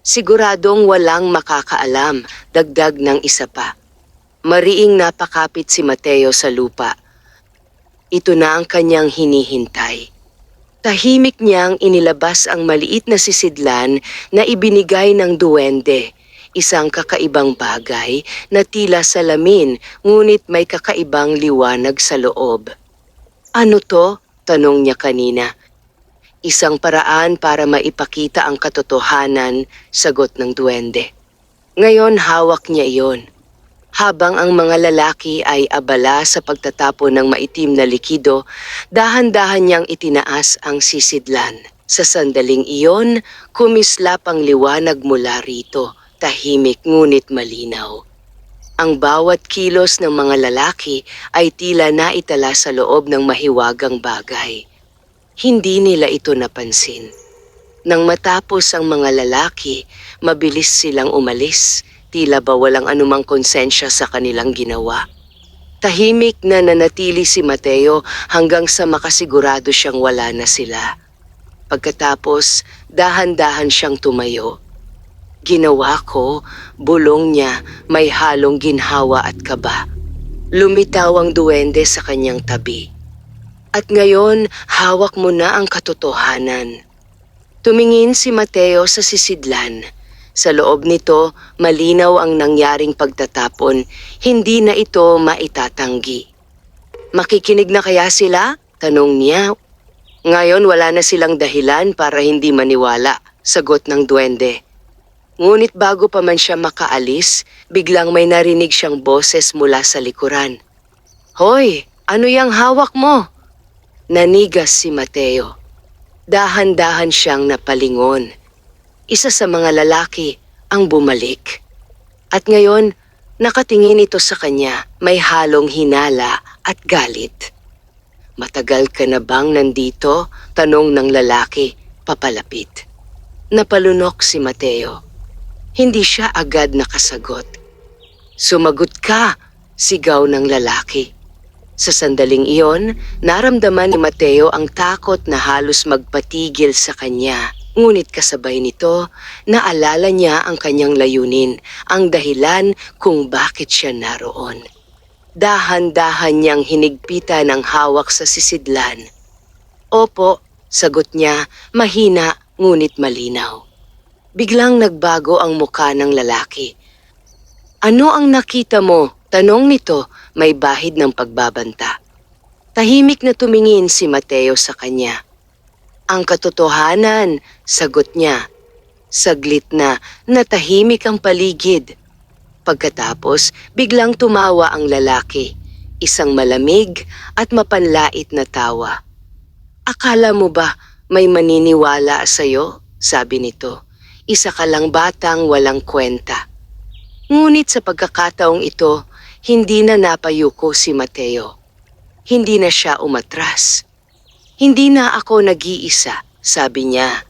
Siguradong walang makakaalam, dagdag ng isa pa. Mariing napakapit si Mateo sa lupa. Ito na ang kanyang hinihintay. Tahimik niyang inilabas ang maliit na sisidlan na ibinigay ng duwende, isang kakaibang bagay na tila salamin ngunit may kakaibang liwanag sa loob. "Ano to?" tanong niya kanina. "Isang paraan para maipakita ang katotohanan," sagot ng duwende. Ngayon hawak niya iyon. Habang ang mga lalaki ay abala sa pagtatapon ng maitim na likido, dahan-dahan niyang itinaas ang sisidlan. Sa sandaling iyon, kumislap ang liwanag mula rito, tahimik ngunit malinaw. Ang bawat kilos ng mga lalaki ay tila naitala sa loob ng mahiwagang bagay. Hindi nila ito napansin. Nang matapos ang mga lalaki, mabilis silang umalis. Tila ba walang anumang konsensya sa kanilang ginawa. Tahimik na nanatili si Mateo hanggang sa makasigurado siyang wala na sila. Pagkatapos, dahan-dahan siyang tumayo. "Ginawa ko," bulong niya, may halong ginhawa at kaba. Lumitaw ang duwende sa kanyang tabi. "At ngayon, hawak mo na ang katotohanan." Tumingin si Mateo sa sisidlan. Sa loob nito, malinaw ang nangyaring pagtatapon, hindi na ito maitatanggi. "Makikinig na kaya sila?" tanong niya. "Ngayon wala na silang dahilan para hindi maniwala," sagot ng duwende. Ngunit bago pa man siya makaalis, biglang may narinig siyang boses mula sa likuran. "Hoy, ano yang hawak mo?" Nanigas si Mateo. Dahan-dahan siyang napalingon. Isa sa mga lalaki ang bumalik. At ngayon, nakatingin ito sa kanya, may halong hinala at galit. "Matagal ka na bang nandito?" tanong ng lalaki, papalapit. Napalunok si Mateo. Hindi siya agad nakasagot. "Sumagot ka!" sigaw ng lalaki. Sa sandaling iyon, naramdaman ni Mateo ang takot na halos magpatigil sa kanya. Ngunit kasabay nito, naalala niya ang kanyang layunin, ang dahilan kung bakit siya naroon. Dahan-dahan niyang hinigpitan ang hawak sa sisidlan. "Opo," sagot niya, mahina ngunit malinaw. Biglang nagbago ang muka ng lalaki. "Ano ang nakita mo?" tanong nito, may bahid ng pagbabanta. Tahimik na tumingin si Mateo sa kanya. "Ang katotohanan," sagot niya. Saglit na natahimik ang paligid. Pagkatapos, biglang tumawa ang lalaki, isang malamig at mapanlait na tawa. "Akala mo ba may maniniwala sa'yo?" sabi nito. "Isa ka lang batang walang kwenta." Ngunit sa pagkakataong ito, hindi na napayuko si Mateo. Hindi na siya umatras. "Hindi na ako nag-iisa," sabi niya.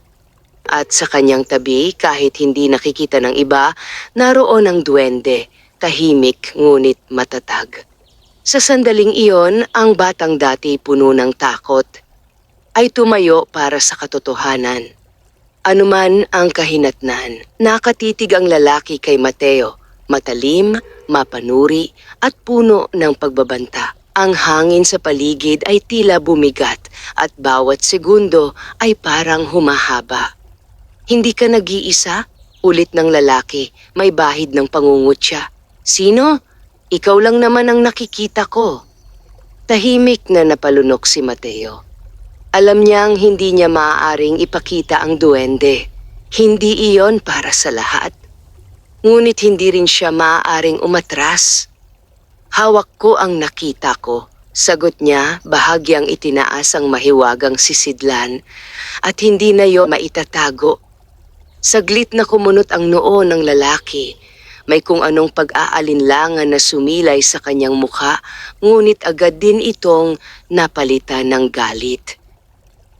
At sa kanyang tabi, kahit hindi nakikita ng iba, naroon ang duwende, tahimik ngunit matatag. Sa sandaling iyon, ang batang dati puno ng takot ay tumayo para sa katotohanan. Anuman ang kahinatnan, nakatitig ang lalaki kay Mateo, matalim, mapanuri at puno ng pagbabanta. Ang hangin sa paligid ay tila bumigat at bawat segundo ay parang humahaba. "Hindi ka nag-iisa?" ulit ng lalaki, may bahid ng pangungutya. "Sino? Ikaw lang naman ang nakikita ko." Tahimik na napalunok si Mateo. Alam niyang hindi niya maaaring ipakita ang duwende. Hindi iyon para sa lahat. Ngunit hindi rin siya maaaring umatras. Hawak ko ang nakita ko. Sagot niya, bahagyang itinaas ang mahiwagang sisidlan at hindi na yon maitatago. Saglit na kumunot ang noo ng lalaki. May kung anong pag-aalinlangan na sumilay sa kanyang mukha, ngunit agad din itong napalitan ng galit.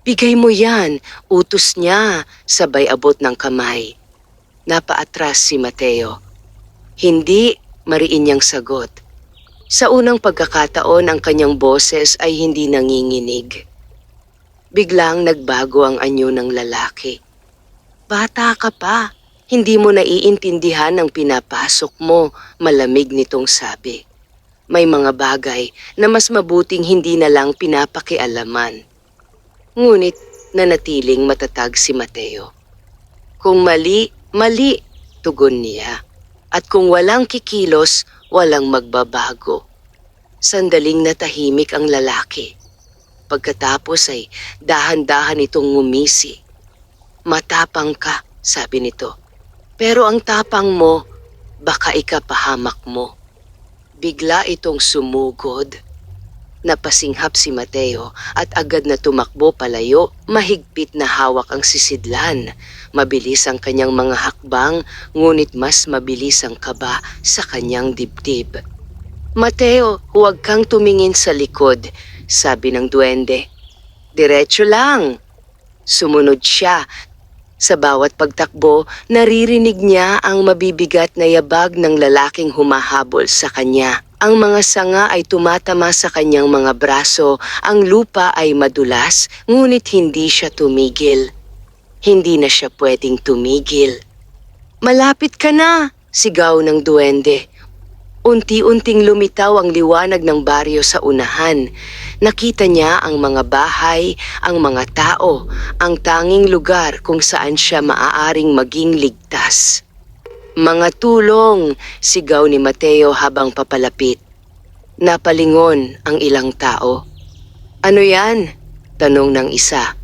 Bigay mo yan, utos niya, sabay abot ng kamay. Napaatras si Mateo. Hindi, mariin niyang sagot. Sa unang pagkakataon ang kanyang boses ay hindi nanginginig. Biglang nagbago ang anyo ng lalaki. Bata ka pa, hindi mo naiintindihan ang pinapasok mo, malamig nitong sabi. May mga bagay na mas mabuting hindi na lang pinapakialaman. Ngunit nanatiling matatag si Mateo. Kung mali, mali, tugon niya. At kung walang kikilos, walang magbabago. Sandaling natahimik ang lalaki. Pagkatapos ay dahan-dahan itong ngumisi. Matapang ka, sabi nito. Pero ang tapang mo, baka ikapahamak mo. Bigla itong sumugod. Napasinghap si Mateo at agad na tumakbo palayo, mahigpit na hawak ang sisidlan. Mabilis ang kanyang mga hakbang, ngunit mas mabilis ang kaba sa kanyang dibdib. Mateo, huwag kang tumingin sa likod, sabi ng duwende. Diretso lang. Sumunod siya. Sa bawat pagtakbo, naririnig niya ang mabibigat na yabag ng lalaking humahabol sa kanya. Ang mga sanga ay tumatama sa kanyang mga braso, ang lupa ay madulas, ngunit hindi siya tumigil. Hindi na siya pwedeng tumigil. Malapit ka na, sigaw ng duwende. Unti-unting lumitaw ang liwanag ng baryo sa unahan. Nakita niya ang mga bahay, ang mga tao, ang tanging lugar kung saan siya maaaring maging ligtas. Mga tulong, sigaw ni Mateo habang papalapit. Napalingon ang ilang tao. Ano yan? Tanong ng isa.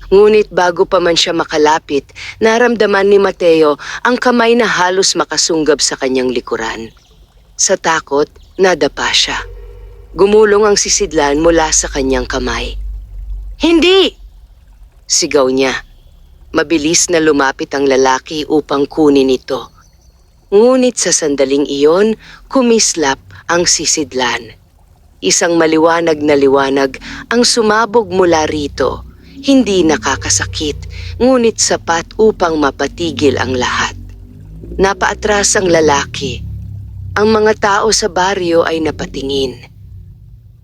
Ngunit bago pa man siya makalapit, naramdaman ni Mateo ang kamay na halos makasunggab sa kanyang likuran. Sa takot, nadapa siya. Gumulong ang sisidlan mula sa kanyang kamay. Hindi! Sigaw niya. Mabilis na lumapit ang lalaki upang kunin ito. Ngunit sa sandaling iyon, kumislap ang sisidlan. Isang maliwanag na liwanag ang sumabog mula rito. Hindi nakakasakit, ngunit sapat upang mapatigil ang lahat. Napaatras ang lalaki. Ang mga tao sa baryo ay napatingin.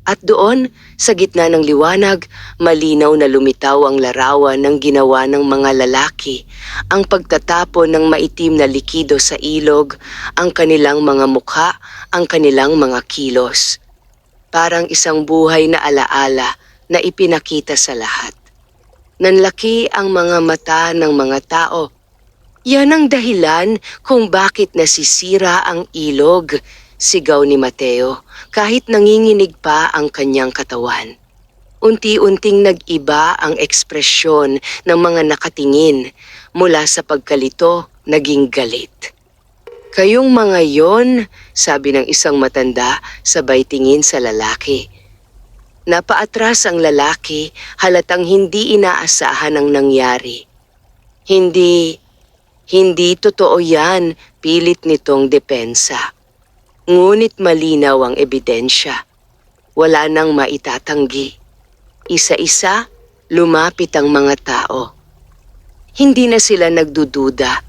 At doon, sa gitna ng liwanag, malinaw na lumitaw ang larawan ng ginawa ng mga lalaki, ang pagtatapon ng maitim na likido sa ilog, ang kanilang mga mukha, ang kanilang mga kilos. Parang isang buhay na alaala na ipinakita sa lahat. Nanlaki ang mga mata ng mga tao. Yan ang dahilan kung bakit nasisira ang ilog, sigaw ni Mateo, kahit nanginginig pa ang kanyang katawan. Unti-unting nag-iba ang ekspresyon ng mga nakatingin, mula sa pagkalito naging galit. Kayong mga yon, sabi ng isang matanda sabay tingin sa lalaki. Napaatras ang lalaki, halatang hindi inaasahan ang nangyari. Hindi totoo yan, pilit nitong depensa. Ngunit malinaw ang ebidensya. Wala nang maitatanggi. Isa-isa, lumapit ang mga tao. Hindi na sila nagdududa.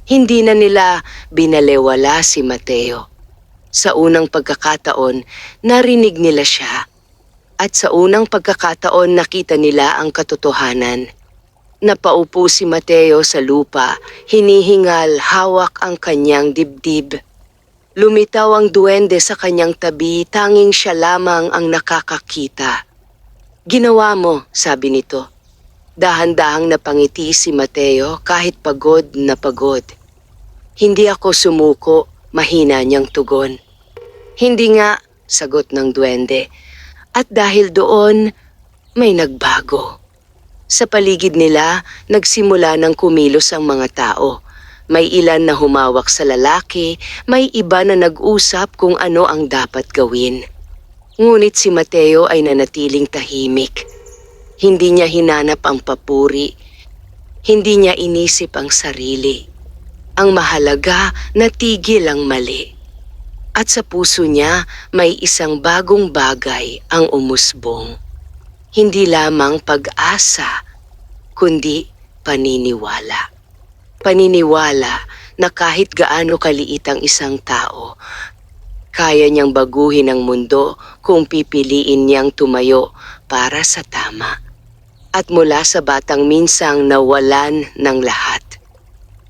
Hindi na nila binalewala si Mateo. Sa unang pagkakataon, narinig nila siya. At sa unang pagkakataon, nakita nila ang katotohanan. Napaupo si Mateo sa lupa, hinihingal, hawak ang kanyang dibdib. Lumitaw ang duwende sa kanyang tabi, tanging siya lamang ang nakakakita. Ginawa mo, sabi nito. Dahan-dahang napangiti si Mateo kahit pagod na pagod. Hindi ako sumuko, mahina niyang tugon. Hindi nga, sagot ng duwende. At dahil doon, may nagbago. Sa paligid nila, nagsimula ng kumilos ang mga tao. May ilan na humawak sa lalaki, may iba na nag-usap kung ano ang dapat gawin. Ngunit si Mateo ay nanatiling tahimik. Hindi niya hinanap ang papuri. Hindi niya inisip ang sarili. Ang mahalaga, natigil ang mali. At sa puso niya, may isang bagong bagay ang umusbong. Hindi lamang pag-asa, kundi paniniwala. Paniniwala na kahit gaano kaliit ang isang tao, kaya niyang baguhin ang mundo kung pipiliin niyang tumayo para sa tama. At mula sa batang minsang nawalan ng lahat,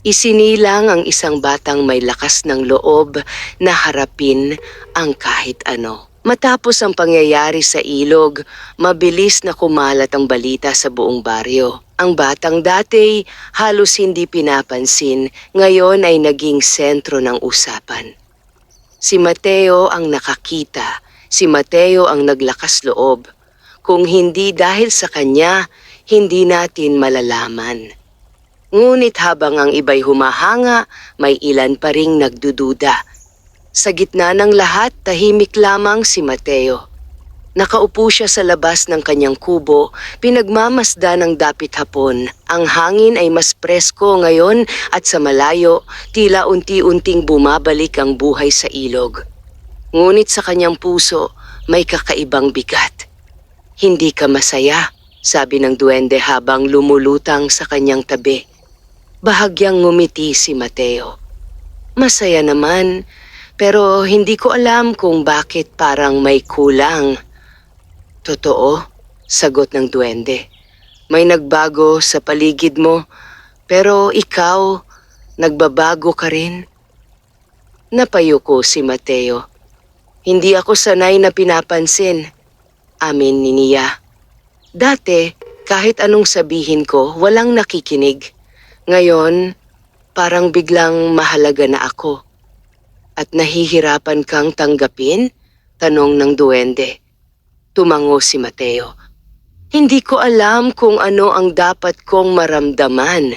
isinilang ang isang batang may lakas ng loob na harapin ang kahit ano. Matapos ang pangyayari sa ilog, mabilis na kumalat ang balita sa buong baryo. Ang batang dati halos hindi pinapansin, ngayon ay naging sentro ng usapan. Si Mateo ang nakakita, si Mateo ang naglakas loob. Kung hindi dahil sa kanya, hindi natin malalaman. Ngunit habang ang iba'y humahanga, may ilan pa ring nagdududa. Sa gitna ng lahat, tahimik lamang si Mateo. Nakaupo siya sa labas ng kanyang kubo, pinagmamasdan ng dapit hapon. Ang hangin ay mas presko ngayon at sa malayo, tila unti-unting bumabalik ang buhay sa ilog. Ngunit sa kanyang puso, may kakaibang bigat. Hindi ka masaya, sabi ng duwende habang lumulutang sa kanyang tabi. Bahagyang ngumiti si Mateo. Masaya naman, pero hindi ko alam kung bakit parang may kulang. Totoo, sagot ng duwende. May nagbago sa paligid mo, pero ikaw, nagbabago ka rin. Napayuko si Mateo. Hindi ako sanay na pinapansin, amin ni Nia. Dati, kahit anong sabihin ko, walang nakikinig. Ngayon, parang biglang mahalaga na ako. At nahihirapan kang tanggapin? Tanong ng duwende. Tumango si Mateo. Hindi ko alam kung ano ang dapat kong maramdaman.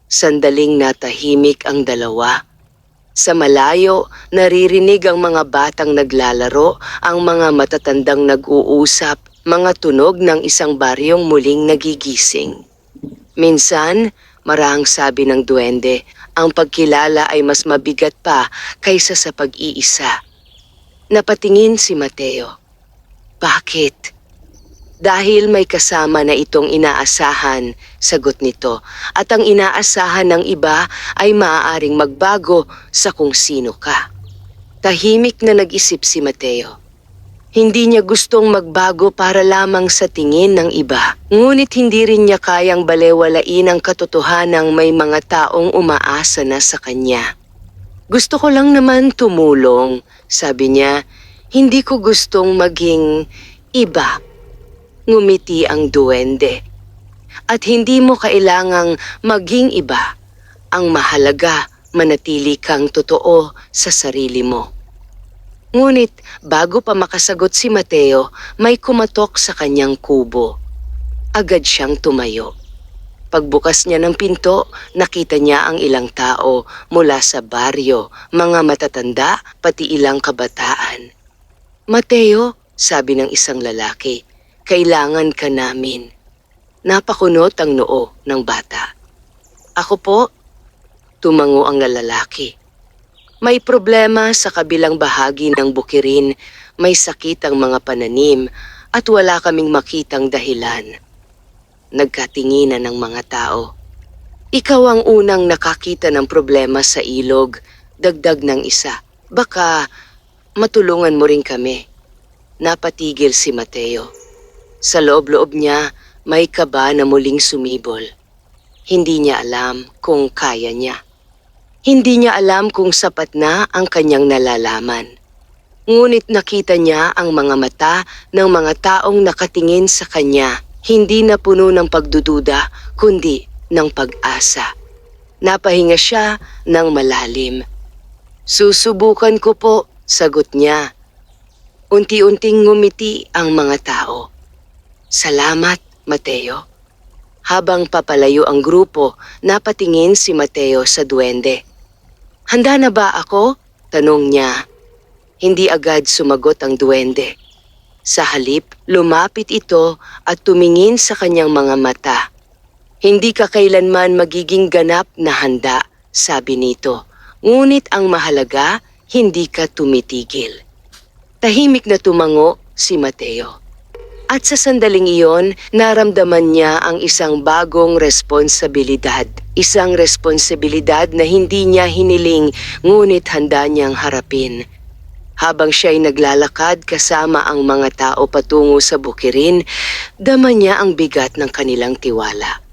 Sandaling natahimik ang dalawa. Sa malayo, naririnig ang mga batang naglalaro, ang mga matatandang nag-uusap, mga tunog ng isang baryong muling nagigising. Minsan, marahang sabi ng duwende, ang pagkilala ay mas mabigat pa kaysa sa pag-iisa. Napatingin si Mateo. Bakit? Dahil may kasama na itong inaasahan, sagot nito, at ang inaasahan ng iba ay maaaring magbago sa kung sino ka. Tahimik na nag-isip si Mateo. Hindi niya gustong magbago para lamang sa tingin ng iba. Ngunit hindi rin niya kayang balewalain ang katotohanang may mga taong umaasa na sa kanya. Gusto ko lang naman tumulong, sabi niya. Hindi ko gustong maging iba. Ngumiti ang duwende. At hindi mo kailangang maging iba. Ang mahalaga, manatili kang totoo sa sarili mo. Ngunit bago pa makasagot si Mateo, may kumatok sa kanyang kubo. Agad siyang tumayo. Pagbukas niya ng pinto, nakita niya ang ilang tao mula sa baryo, mga matatanda, pati ilang kabataan. Mateo, sabi ng isang lalaki, kailangan ka namin. Napakunot ang noo ng bata. Ako po, tumango ang lalaki. May problema sa kabilang bahagi ng bukirin, may sakit ang mga pananim at wala kaming makitang dahilan. Nagkatinginan ng mga tao. Ikaw ang unang nakakita ng problema sa ilog, dagdag ng isa. Baka matulungan mo rin kami. Napatigil si Mateo. Sa loob-loob niya, may kaba na muling sumibol. Hindi niya alam kung kaya niya. Hindi niya alam kung sapat na ang kanyang nalalaman. Ngunit nakita niya ang mga mata ng mga taong nakatingin sa kanya, hindi na puno ng pagdududa, kundi ng pag-asa. Napahinga siya ng malalim. Susubukan ko po, sagot niya. Unti-unting ngumiti ang mga tao. Salamat, Mateo. Habang papalayo ang grupo, napatingin si Mateo sa duwende. "Handa na ba ako?" tanong niya. Hindi agad sumagot ang duwende. Sa halip, lumapit ito at tumingin sa kanyang mga mata. "Hindi ka kailanman magiging ganap na handa," sabi nito. "Ngunit ang mahalaga, hindi ka tumitigil." Tahimik na tumango si Mateo. At sa sandaling iyon, naramdaman niya ang isang bagong responsibilidad. Isang responsibilidad na hindi niya hiniling, ngunit handa niyang harapin. Habang siya'y naglalakad kasama ang mga tao patungo sa bukirin, dama niya ang bigat ng kanilang tiwala.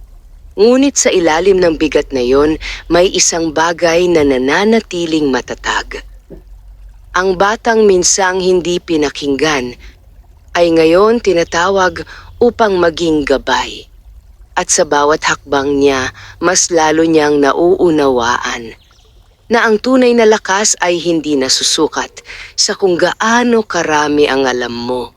Ngunit sa ilalim ng bigat na yon, may isang bagay na nananatiling matatag. Ang batang minsang hindi pinakinggan, ay ngayon tinatawag upang maging gabay. At sa bawat hakbang niya, mas lalo niyang nauunawaan na ang tunay na lakas ay hindi nasusukat sa kung gaano karami ang alam mo,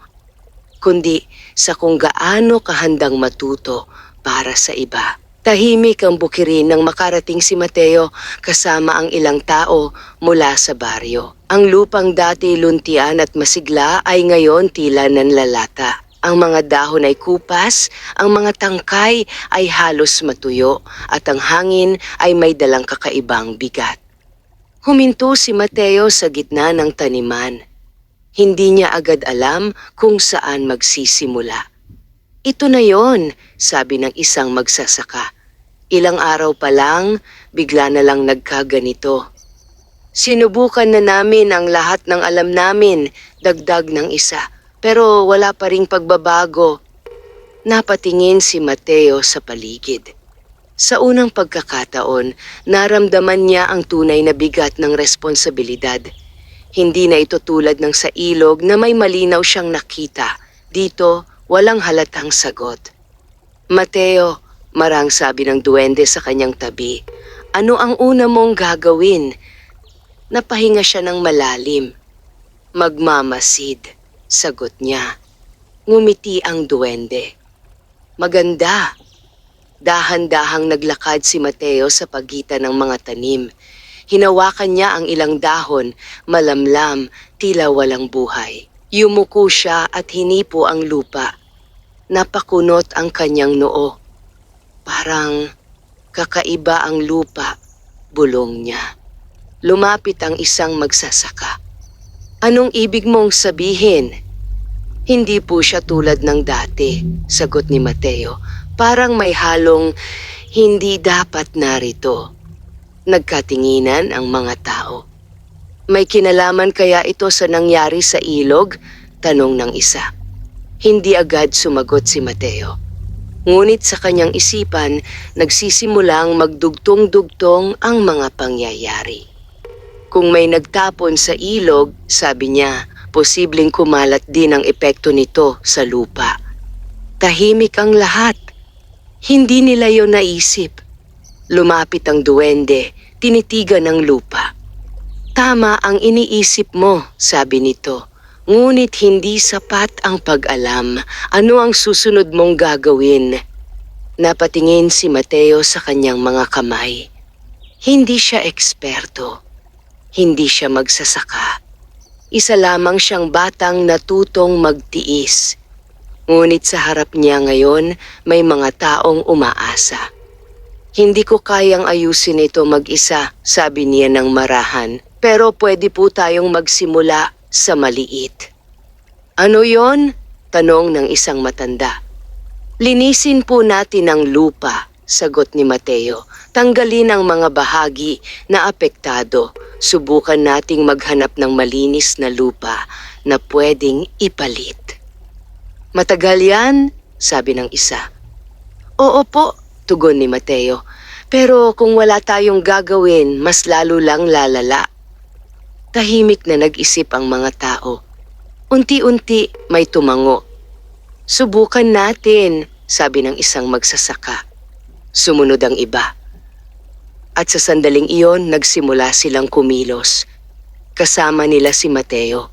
kundi sa kung gaano kahandang matuto para sa iba. Tahimik ang bukirin nang makarating si Mateo kasama ang ilang tao mula sa baryo. Ang lupang dati luntian at masigla ay ngayon tila nanlalata. Ang mga dahon ay kupas, ang mga tangkay ay halos matuyo, at ang hangin ay may dalang kakaibang bigat. Huminto si Mateo sa gitna ng taniman. Hindi niya agad alam kung saan magsisimula. "Ito na yon," sabi ng isang magsasaka. "Ilang araw pa lang, bigla na lang nagkaganito. Sinubukan na namin ang lahat ng alam namin," dagdag ng isa, "pero wala pa ring pagbabago." Napatingin si Mateo sa paligid. Sa unang pagkakataon, naramdaman niya ang tunay na bigat ng responsibilidad. Hindi na ito tulad ng sa ilog na may malinaw siyang nakita. Dito, walang halatang sagot. "Mateo," marang sabi ng duwende sa kanyang tabi, "ano ang una mong gagawin?" Napahinga siya ng malalim. "Magmamasid," sagot niya. Ngumiti ang duwende. "Maganda." Dahan-dahang naglakad si Mateo sa pagitan ng mga tanim. Hinawakan niya ang ilang dahon, malamlam, tila walang buhay. Yumuko siya at hinipo ang lupa. Napakunot ang kanyang noo. Parang kakaiba ang lupa, bulong niya. Lumapit ang isang magsasaka. "Anong ibig mong sabihin?" "Hindi po siya tulad ng dati," sagot ni Mateo. Parang may halong hindi dapat narito. Nagkatinginan ang mga tao. "May kinalaman kaya ito sa nangyari sa ilog?" tanong ng isa. Hindi agad sumagot si Mateo. Ngunit sa kanyang isipan, nagsisimulang magdugtong-dugtong ang mga pangyayari. Kung may nagtapon sa ilog, sabi niya, posibleng kumalat din ang epekto nito sa lupa. Tahimik ang lahat. Hindi nila yon naisip. Lumapit ang duwende, tinitigan ng lupa. "Tama ang iniisip mo," sabi nito. "Ngunit hindi sapat ang pag-alam. Ano ang susunod mong gagawin?" Napatingin si Mateo sa kanyang mga kamay. Hindi siya eksperto. Hindi siya magsasaka. Isa lamang siyang batang natutong magtiis. Ngunit sa harap niya ngayon, may mga taong umaasa. "Hindi ko kayang ayusin ito mag-isa," sabi niya ng marahan. "Pero pwede po tayong magsimula sa maliit." "Ano yon?" tanong ng isang matanda. "Linisin po natin ang lupa," sagot ni Mateo. "Tanggalin ang mga bahagi na apektado. Subukan nating maghanap ng malinis na lupa na pwedeng ipalit." "Matagal yan?" sabi ng isa. "Oo po," tugon ni Mateo. "Pero kung wala tayong gagawin, mas lalo lang lalala." Tahimik na nag-isip ang mga tao. Unti-unti may tumango. "Subukan natin," sabi ng isang magsasaka. Sumunod ang iba. At sa sandaling iyon, nagsimula silang kumilos. Kasama nila si Mateo.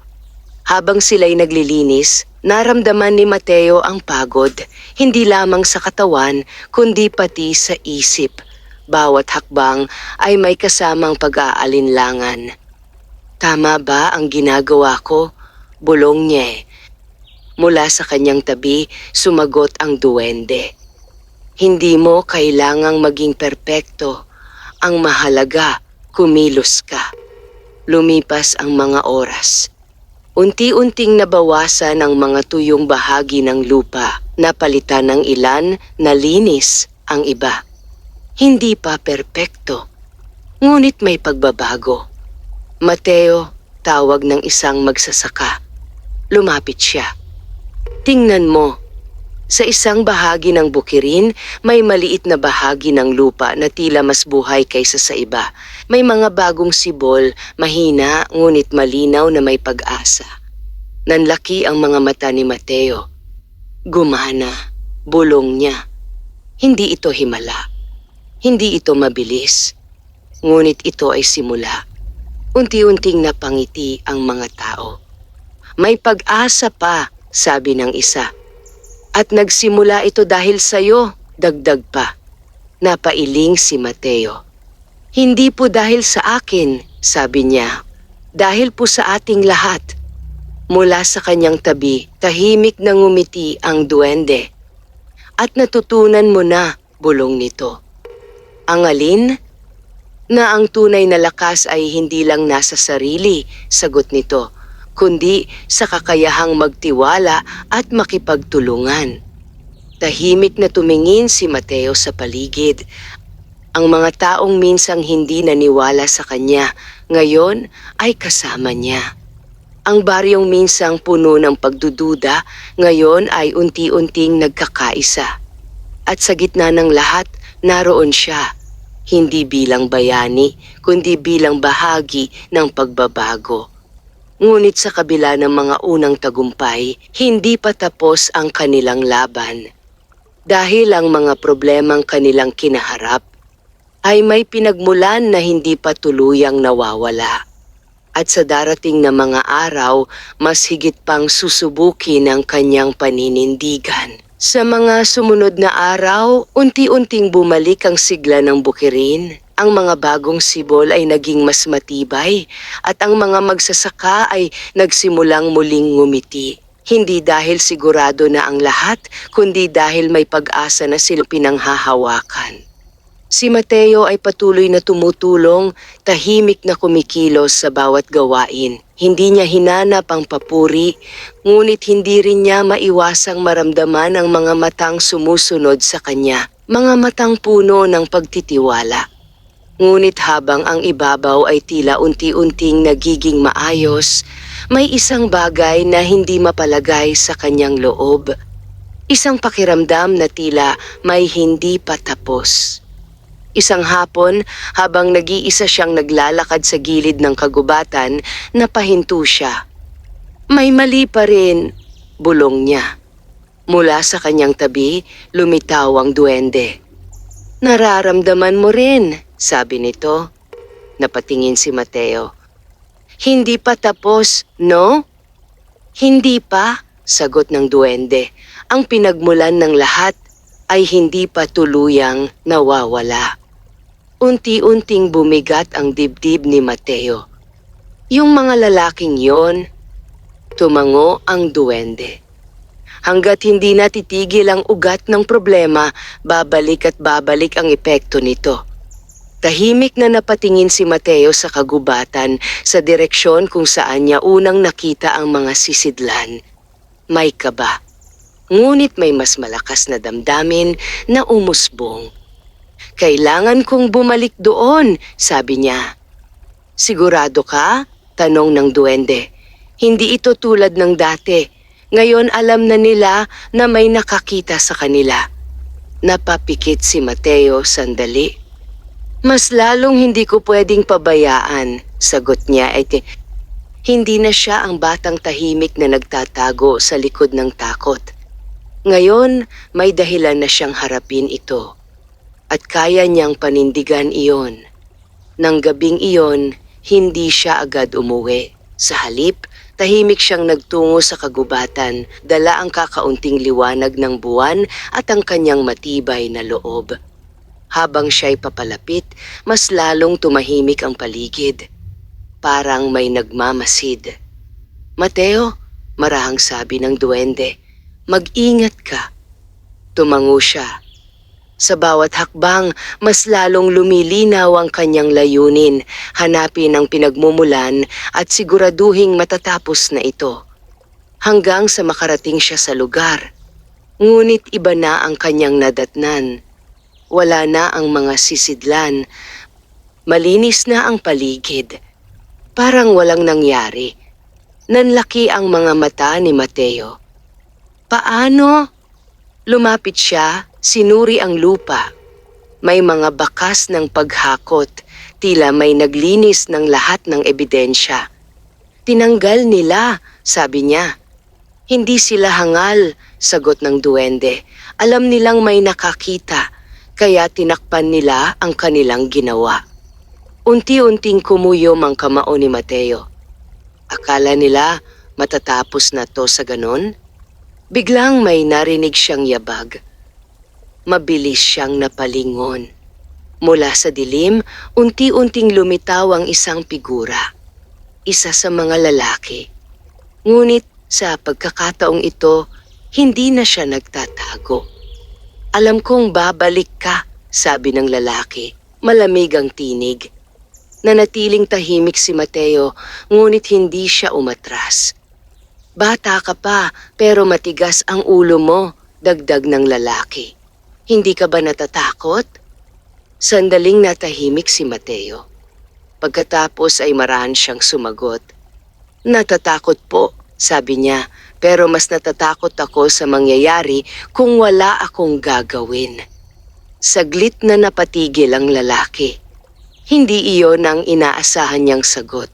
Habang sila'y naglilinis, Naramdaman ni Mateo ang pagod, hindi lamang sa katawan, kundi pati sa isip. Bawat hakbang ay may kasamang pag-aalinlangan. Tama ba ang ginagawa ko? Bulong niya. Mula sa kanyang tabi, sumagot ang duwende. Hindi mo kailangang maging perpekto. Ang mahalaga, kumilos ka. Lumipas ang mga oras. Unti-unting nabawasan ang mga tuyong bahagi ng lupa, napalitan ng ilan na linis ang iba. Hindi pa perpekto, ngunit may pagbabago. Mateo, tawag ng isang magsasaka. Lumapit siya. Tingnan mo, sa isang bahagi ng bukirin, may maliit na bahagi ng lupa na tila mas buhay kaysa sa iba. May mga bagong sibol, mahina ngunit malinaw na may pag-asa. Nanlaki ang mga mata ni Mateo. Gumana, bulong niya. Hindi ito himala. Hindi ito mabilis. Ngunit ito ay simula. Unti-unting napangiti ang mga tao. May pag-asa pa, sabi ng isa. At nagsimula ito dahil sa'yo, dagdag pa. Napailing si Mateo. Hindi po dahil sa akin, sabi niya. Dahil po sa ating lahat. Mula sa kanyang tabi, tahimik na ngumiti ang duwende. At natutunan mo na, bulong nito. Ang alin? Na ang tunay na lakas ay hindi lang nasa sarili, sagot nito, kundi sa kakayahang magtiwala at makipagtulungan. Tahimik na tumingin si Mateo sa paligid. Ang mga taong minsang hindi naniwala sa kanya, ngayon ay kasama niya. Ang baryong minsang puno ng pagdududa, ngayon ay unti-unting nagkakaisa. At sa gitna ng lahat, naroon siya, hindi bilang bayani, kundi bilang bahagi ng pagbabago. Ngunit sa kabila ng mga unang tagumpay, hindi pa tapos ang kanilang laban. Dahil ang mga problemang kanilang kinaharap ay may pinagmulan na hindi pa tuluyang nawawala. At sa darating na mga araw, mas higit pang susubukin ang kanyang paninindigan. Sa mga sumunod na araw, unti-unting bumalik ang sigla ng bukirin. Ang mga bagong sibol ay naging mas matibay at ang mga magsasaka ay nagsimulang muling ngumiti. Hindi dahil sigurado na ang lahat, kundi dahil may pag-asa na sila pinanghahawakan. Si Mateo ay patuloy na tumutulong, tahimik na kumikilos sa bawat gawain. Hindi niya hinanap ang papuri, ngunit hindi rin niya maiwasang maramdaman ang mga matang sumusunod sa kanya, mga matang puno ng pagtitiwala. Ngunit habang ang ibabaw ay tila unti-unting nagiging maayos, may isang bagay na hindi mapalagay sa kanyang loob. Isang pakiramdam na tila may hindi pa tapos. Isang hapon, habang nag-iisa siyang naglalakad sa gilid ng kagubatan, napahinto siya. May mali pa rin, bulong niya. Mula sa kanyang tabi, lumitaw ang duwende. Nararamdaman mo rin, sabi nito. Napatingin si Mateo. Hindi pa tapos, no? Hindi pa, sagot ng duwende. Ang pinagmulan ng lahat ay hindi pa tuluyang nawawala. Unti-unting bumigat ang dibdib ni Mateo. Yung mga lalaking yon, tumango ang duwende. Hanggat hindi natitigil ang ugat ng problema, babalik at babalik ang epekto nito. Tahimik na napatingin si Mateo sa kagubatan sa direksyon kung saan niya unang nakita ang mga sisidlan. May kaba. Ngunit may mas malakas na damdamin na umusbong. Kailangan kong bumalik doon, sabi niya. Sigurado ka? Tanong ng duwende. Hindi ito tulad ng dati. Ngayon alam na nila na may nakakita sa kanila. Napapikit si Mateo sandali. Mas lalong hindi ko pwedeng pabayaan, sagot niya. Hindi na siya ang batang tahimik na nagtatago sa likod ng takot. Ngayon, may dahilan na siyang harapin ito. At kaya niyang panindigan iyon. Nang gabing iyon, hindi siya agad umuwi. Sa halip, Tahimik siyang nagtungo sa kagubatan, dala ang kakaunting liwanag ng buwan at ang kanyang matibay na loob. Habang siya'y papalapit, mas lalong tumahimik ang paligid. Parang may nagmamasid. "Mateo," marahang sabi ng duwende, "mag-ingat ka." Tumango siya. Sa bawat hakbang, mas lalong lumilinaw ang kanyang layunin, hanapin ang pinagmumulan at siguraduhing matatapos na ito. Hanggang sa makarating siya sa lugar. Ngunit iba na ang kanyang nadatnan. Wala na ang mga sisidlan. Malinis na ang paligid. Parang walang nangyari. Nanlaki ang mga mata ni Mateo. "Paano?" Lumapit siya, sinuri ang lupa. May mga bakas ng paghakot, tila may naglinis ng lahat ng ebidensya. "Tinanggal nila," sabi niya. "Hindi sila hangal," sagot ng duwende. "Alam nilang may nakakita, kaya tinakpan nila ang kanilang ginawa." Unti-unting kumuyom ang kamao ni Mateo. Akala nila matatapos na to sa ganon? Biglang may narinig siyang yabag. Mabilis siyang napalingon. Mula sa dilim, unti-unting lumitaw ang isang figura. Isa sa mga lalaki. Ngunit sa pagkakataong ito, hindi na siya nagtatago. "Alam kong babalik ka," sabi ng lalaki. Malamig ang tinig. Nanatiling tahimik si Mateo, ngunit hindi siya umatras. "Bata ka pa, pero matigas ang ulo mo," dagdag ng lalaki. "Hindi ka ba natatakot?" Sandaling natahimik si Mateo. Pagkatapos ay marahan siyang sumagot. "Natatakot po," sabi niya, "pero mas natatakot ako sa mangyayari kung wala akong gagawin." Saglit na napatigil ang lalaki. Hindi iyon ang inaasahan niyang sagot.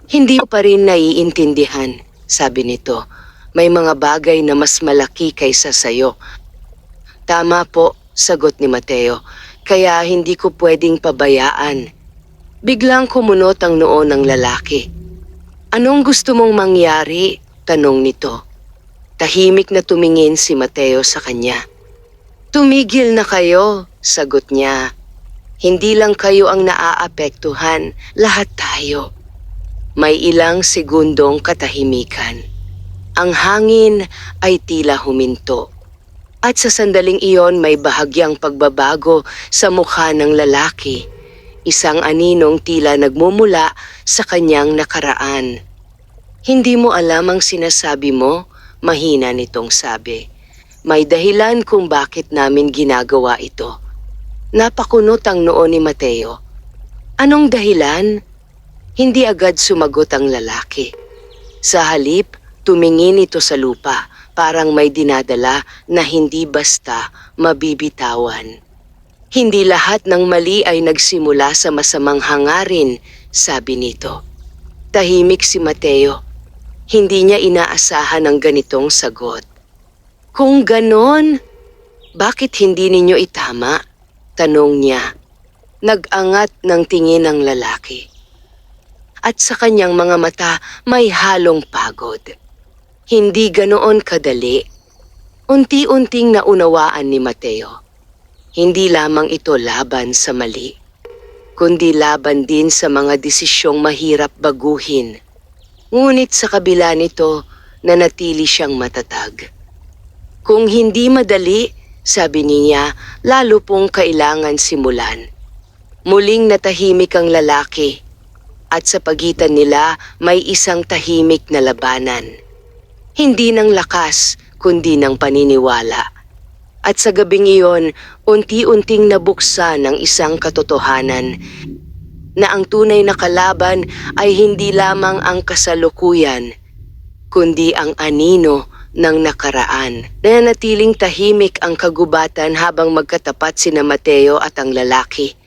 "Hindi mo pa rin naiintindihan," sabi nito. "May mga bagay na mas malaki kaysa sayo." "Tama po," sagot ni Mateo. "Kaya hindi ko pwedeng pabayaan." Biglang kumunot ang noo ng lalaki. "Anong gusto mong mangyari?" tanong nito. Tahimik na tumingin si Mateo sa kanya. "Tumigil na kayo," sagot niya. "Hindi lang kayo ang naaapektuhan, lahat tayo." May ilang segundong katahimikan. Ang hangin ay tila huminto. At sa sandaling iyon may bahagyang pagbabago sa mukha ng lalaki. Isang aninong tila nagmumula sa kanyang nakaraan. "Hindi mo alam ang sinasabi mo?" mahina nitong sabi. "May dahilan kung bakit namin ginagawa ito." Napakunot ang noo ni Mateo. "Anong dahilan?" Hindi agad sumagot ang lalaki. Sa halip, tumingin ito sa lupa, parang may dinadala na hindi basta mabibitawan. "Hindi lahat ng mali ay nagsimula sa masamang hangarin," sabi nito. Tahimik si Mateo. Hindi niya inaasahan ang ganitong sagot. "Kung ganon, bakit hindi ninyo itama?" tanong niya. Nag-angat ng tingin ang lalaki. At sa kanyang mga mata may halong pagod. Hindi ganoon kadali. Unti-unting naunawaan ni Mateo. Hindi lamang ito laban sa mali, kundi laban din sa mga desisyong mahirap baguhin. Ngunit sa kabila nito, nanatili siyang matatag. "Kung hindi madali," sabi niya, "lalo pong kailangan simulan." Muling natahimik ang lalaki. At sa pagitan nila may isang tahimik na labanan. Hindi ng lakas, kundi ng paniniwala. At sa gabing iyon, unti-unting nabuksan ang isang katotohanan na ang tunay na kalaban ay hindi lamang ang kasalukuyan, kundi ang anino ng nakaraan. Nanatiling tahimik ang kagubatan habang magkatapat sina Mateo at ang lalaki.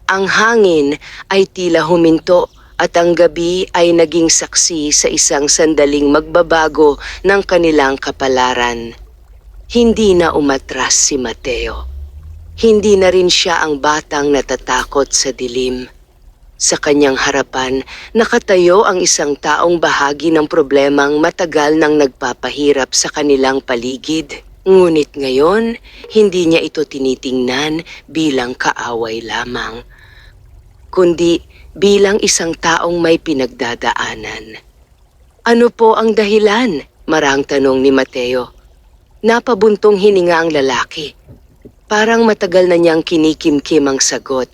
Ang hangin ay tila huminto at ang gabi ay naging saksi sa isang sandaling magbabago ng kanilang kapalaran. Hindi na umatras si Mateo. Hindi na rin siya ang batang natatakot sa dilim. Sa kanyang harapan, nakatayo ang isang taong bahagi ng problemang matagal nang nagpapahirap sa kanilang paligid. Ngunit ngayon, hindi niya ito tinitingnan bilang kaaway lamang, kundi bilang isang taong may pinagdadaanan. Ano po ang dahilan? Marang tanong ni Mateo. Napabuntong hininga ang lalaki. Parang matagal na niyang kinikimkim ang sagot.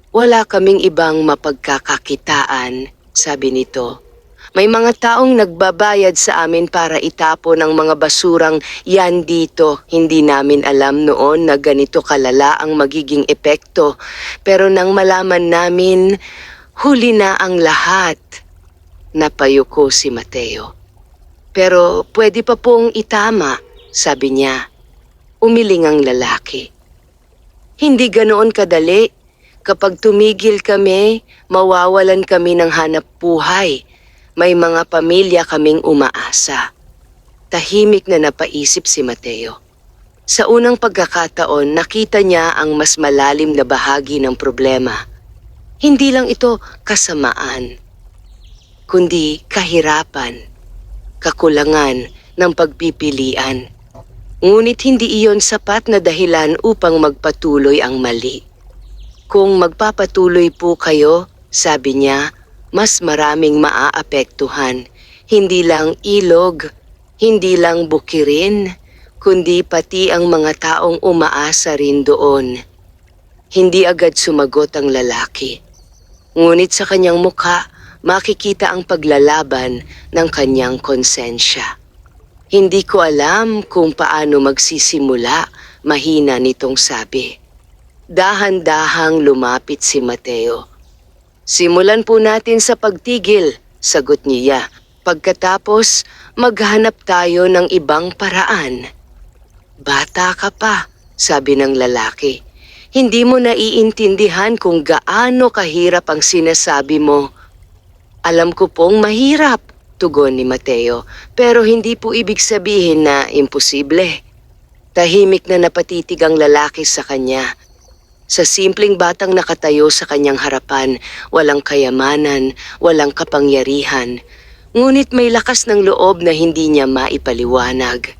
Wala kaming ibang mapagkakakitaan, sabi nito. May mga taong nagbabayad sa amin para itapon ang mga basurang yan dito. Hindi namin alam noon na ganito kalala ang magiging epekto. Pero nang malaman namin, huli na ang lahat. Napayuko si Mateo. Pero pwede pa pong itama, sabi niya. Umiling ang lalaki. Hindi ganoon kadali. Kapag tumigil kami, mawawalan kami ng hanap buhay. May mga pamilya kaming umaasa. Tahimik na napaisip si Mateo. Sa unang pagkakataon, nakita niya ang mas malalim na bahagi ng problema. Hindi lang ito kasamaan, kundi kahirapan, kakulangan ng pagpipilian. Ngunit hindi iyon sapat na dahilan upang magpatuloy ang mali. Kung magpapatuloy po kayo, sabi niya, mas maraming maaapektuhan. Hindi lang ilog, hindi lang bukirin, kundi pati ang mga taong umaasa rin doon. Hindi agad sumagot ang lalaki. Ngunit sa kanyang mukha, makikita ang paglalaban ng kanyang konsensya. Hindi ko alam kung paano magsisimula, mahina nitong sabi. Dahan-dahang lumapit si Mateo. Simulan po natin sa pagtigil, sagot niya. Pagkatapos, maghanap tayo ng ibang paraan. Bata ka pa, sabi ng lalaki. Hindi mo naiintindihan kung gaano kahirap ang sinasabi mo. Alam ko pong mahirap, tugon ni Mateo, pero hindi po ibig sabihin na imposible. Tahimik na napatitig ang lalaki sa kanya. Sa simpleng batang nakatayo sa kanyang harapan, walang kayamanan, walang kapangyarihan, ngunit may lakas ng loob na hindi niya maipaliwanag.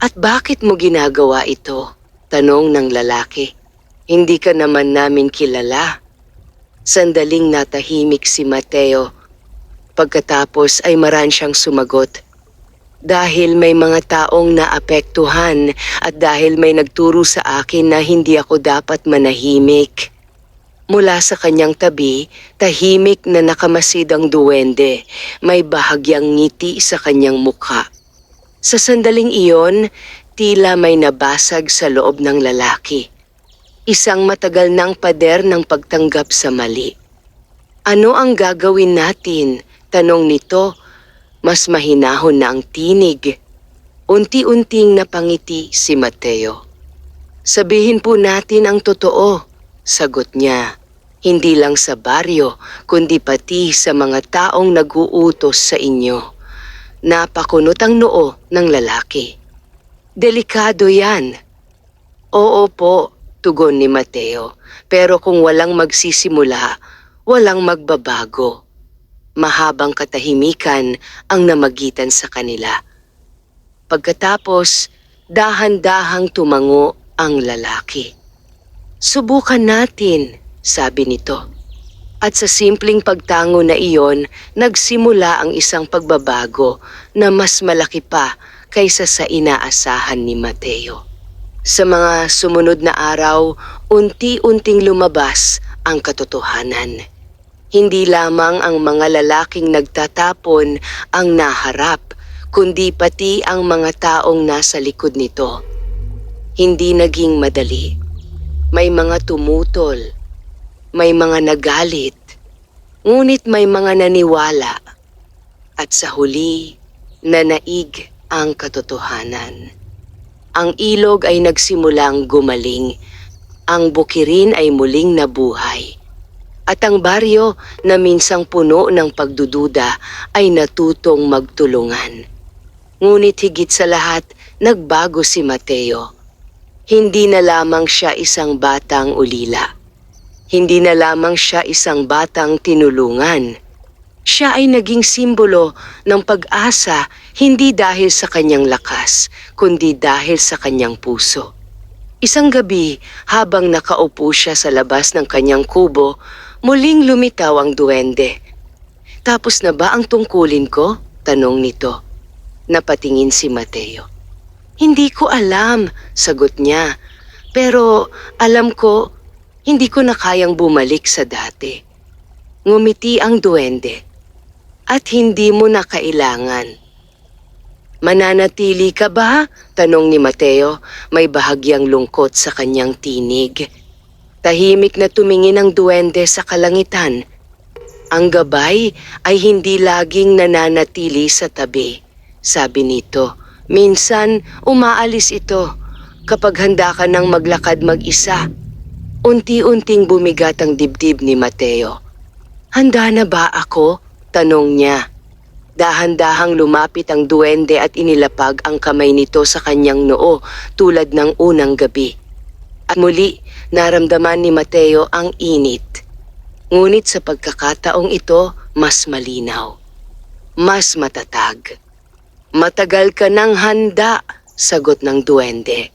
At bakit mo ginagawa ito? Tanong ng lalaki. Hindi ka naman namin kilala. Sandaling natahimik si Mateo. Pagkatapos ay maran siyang sumagot. Dahil may mga taong naapektuhan at dahil may nagturo sa akin na hindi ako dapat manahimik. Mula sa kanyang tabi, tahimik na nakamasid ang duwende, may bahagyang ngiti sa kanyang mukha. Sa sandaling iyon, tila may nabasag sa loob ng lalaki. Isang matagal ng pader ng pagtanggap sa mali. Ano ang gagawin natin? Tanong nito. Mas mahinahon na ang tinig. Unti-unting napangiti si Mateo. Sabihin po natin ang totoo, sagot niya. Hindi lang sa baryo, kundi pati sa mga taong nag-uutos sa inyo. Napakunot ang noo ng lalaki. Delikado yan. Oo po, tugon ni Mateo. Pero kung walang magsisimula, walang magbabago. Mahabang katahimikan ang namagitan sa kanila. Pagkatapos, dahan-dahang tumango ang lalaki. Subukan natin, sabi nito. At sa simpleng pagtango na iyon, nagsimula ang isang pagbabago na mas malaki pa kaysa sa inaasahan ni Mateo. Sa mga sumunod na araw, unti-unting lumabas ang katotohanan. Hindi lamang ang mga lalaking nagtatapon ang naharap, kundi pati ang mga taong nasa likod nito. Hindi naging madali. May mga tumutol, may mga nagalit, ngunit may mga naniwala. At sa huli, nanaig ang katotohanan. Ang ilog ay nagsimulang gumaling, ang bukirin ay muling nabuhay. At ang baryo na minsang puno ng pagdududa ay natutong magtulungan. Ngunit higit sa lahat, nagbago si Mateo. Hindi na lamang siya isang batang ulila. Hindi na lamang siya isang batang tinulungan. Siya ay naging simbolo ng pag-asa, hindi dahil sa kanyang lakas, kundi dahil sa kanyang puso. Isang gabi, habang nakaupo siya sa labas ng kanyang kubo, muling lumitaw ang duwende. "Tapos na ba ang tungkulin ko?" tanong nito. Napatingin si Mateo. "Hindi ko alam," sagot niya. "Pero alam ko, hindi ko na kayang bumalik sa dati." Ngumiti ang duwende. "At hindi mo na kailangan." "Mananatili ka ba?" tanong ni Mateo, may bahagyang lungkot sa kanyang tinig. Tahimik na tumingin ang duwende sa kalangitan. "Ang gabay ay hindi laging nananatili sa tabi," sabi nito. "Minsan umaalis ito kapag handa ka ng maglakad mag-isa." Unti-unting bumigat ang dibdib ni Mateo. "Handa na ba ako?" tanong niya. Dahan-dahang lumapit ang duwende at inilapag ang kamay nito sa kanyang noo tulad ng unang gabi. At muli, naramdaman ni Mateo ang init. Ngunit sa pagkakataong ito, mas malinaw. Mas matatag. "Matagal ka nang handa," sagot ng duwende.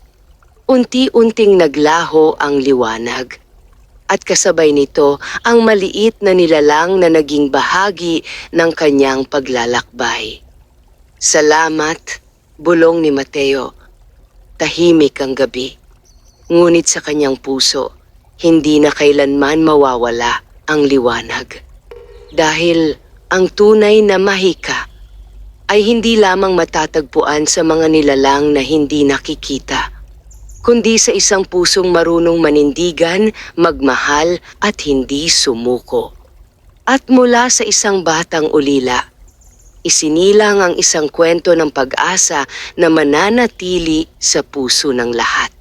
Unti-unting naglaho ang liwanag. At kasabay nito ang maliit na nilalang na naging bahagi ng kanyang paglalakbay. "Salamat," bulong ni Mateo. Tahimik ang gabi. Ngunit sa kanyang puso, hindi na kailanman mawawala ang liwanag. Dahil ang tunay na mahika ay hindi lamang matatagpuan sa mga nilalang na hindi nakikita, kundi sa isang pusong marunong manindigan, magmahal at hindi sumuko. At mula sa isang batang ulila, isinilang ang isang kwento ng pag-asa na mananatili sa puso ng lahat.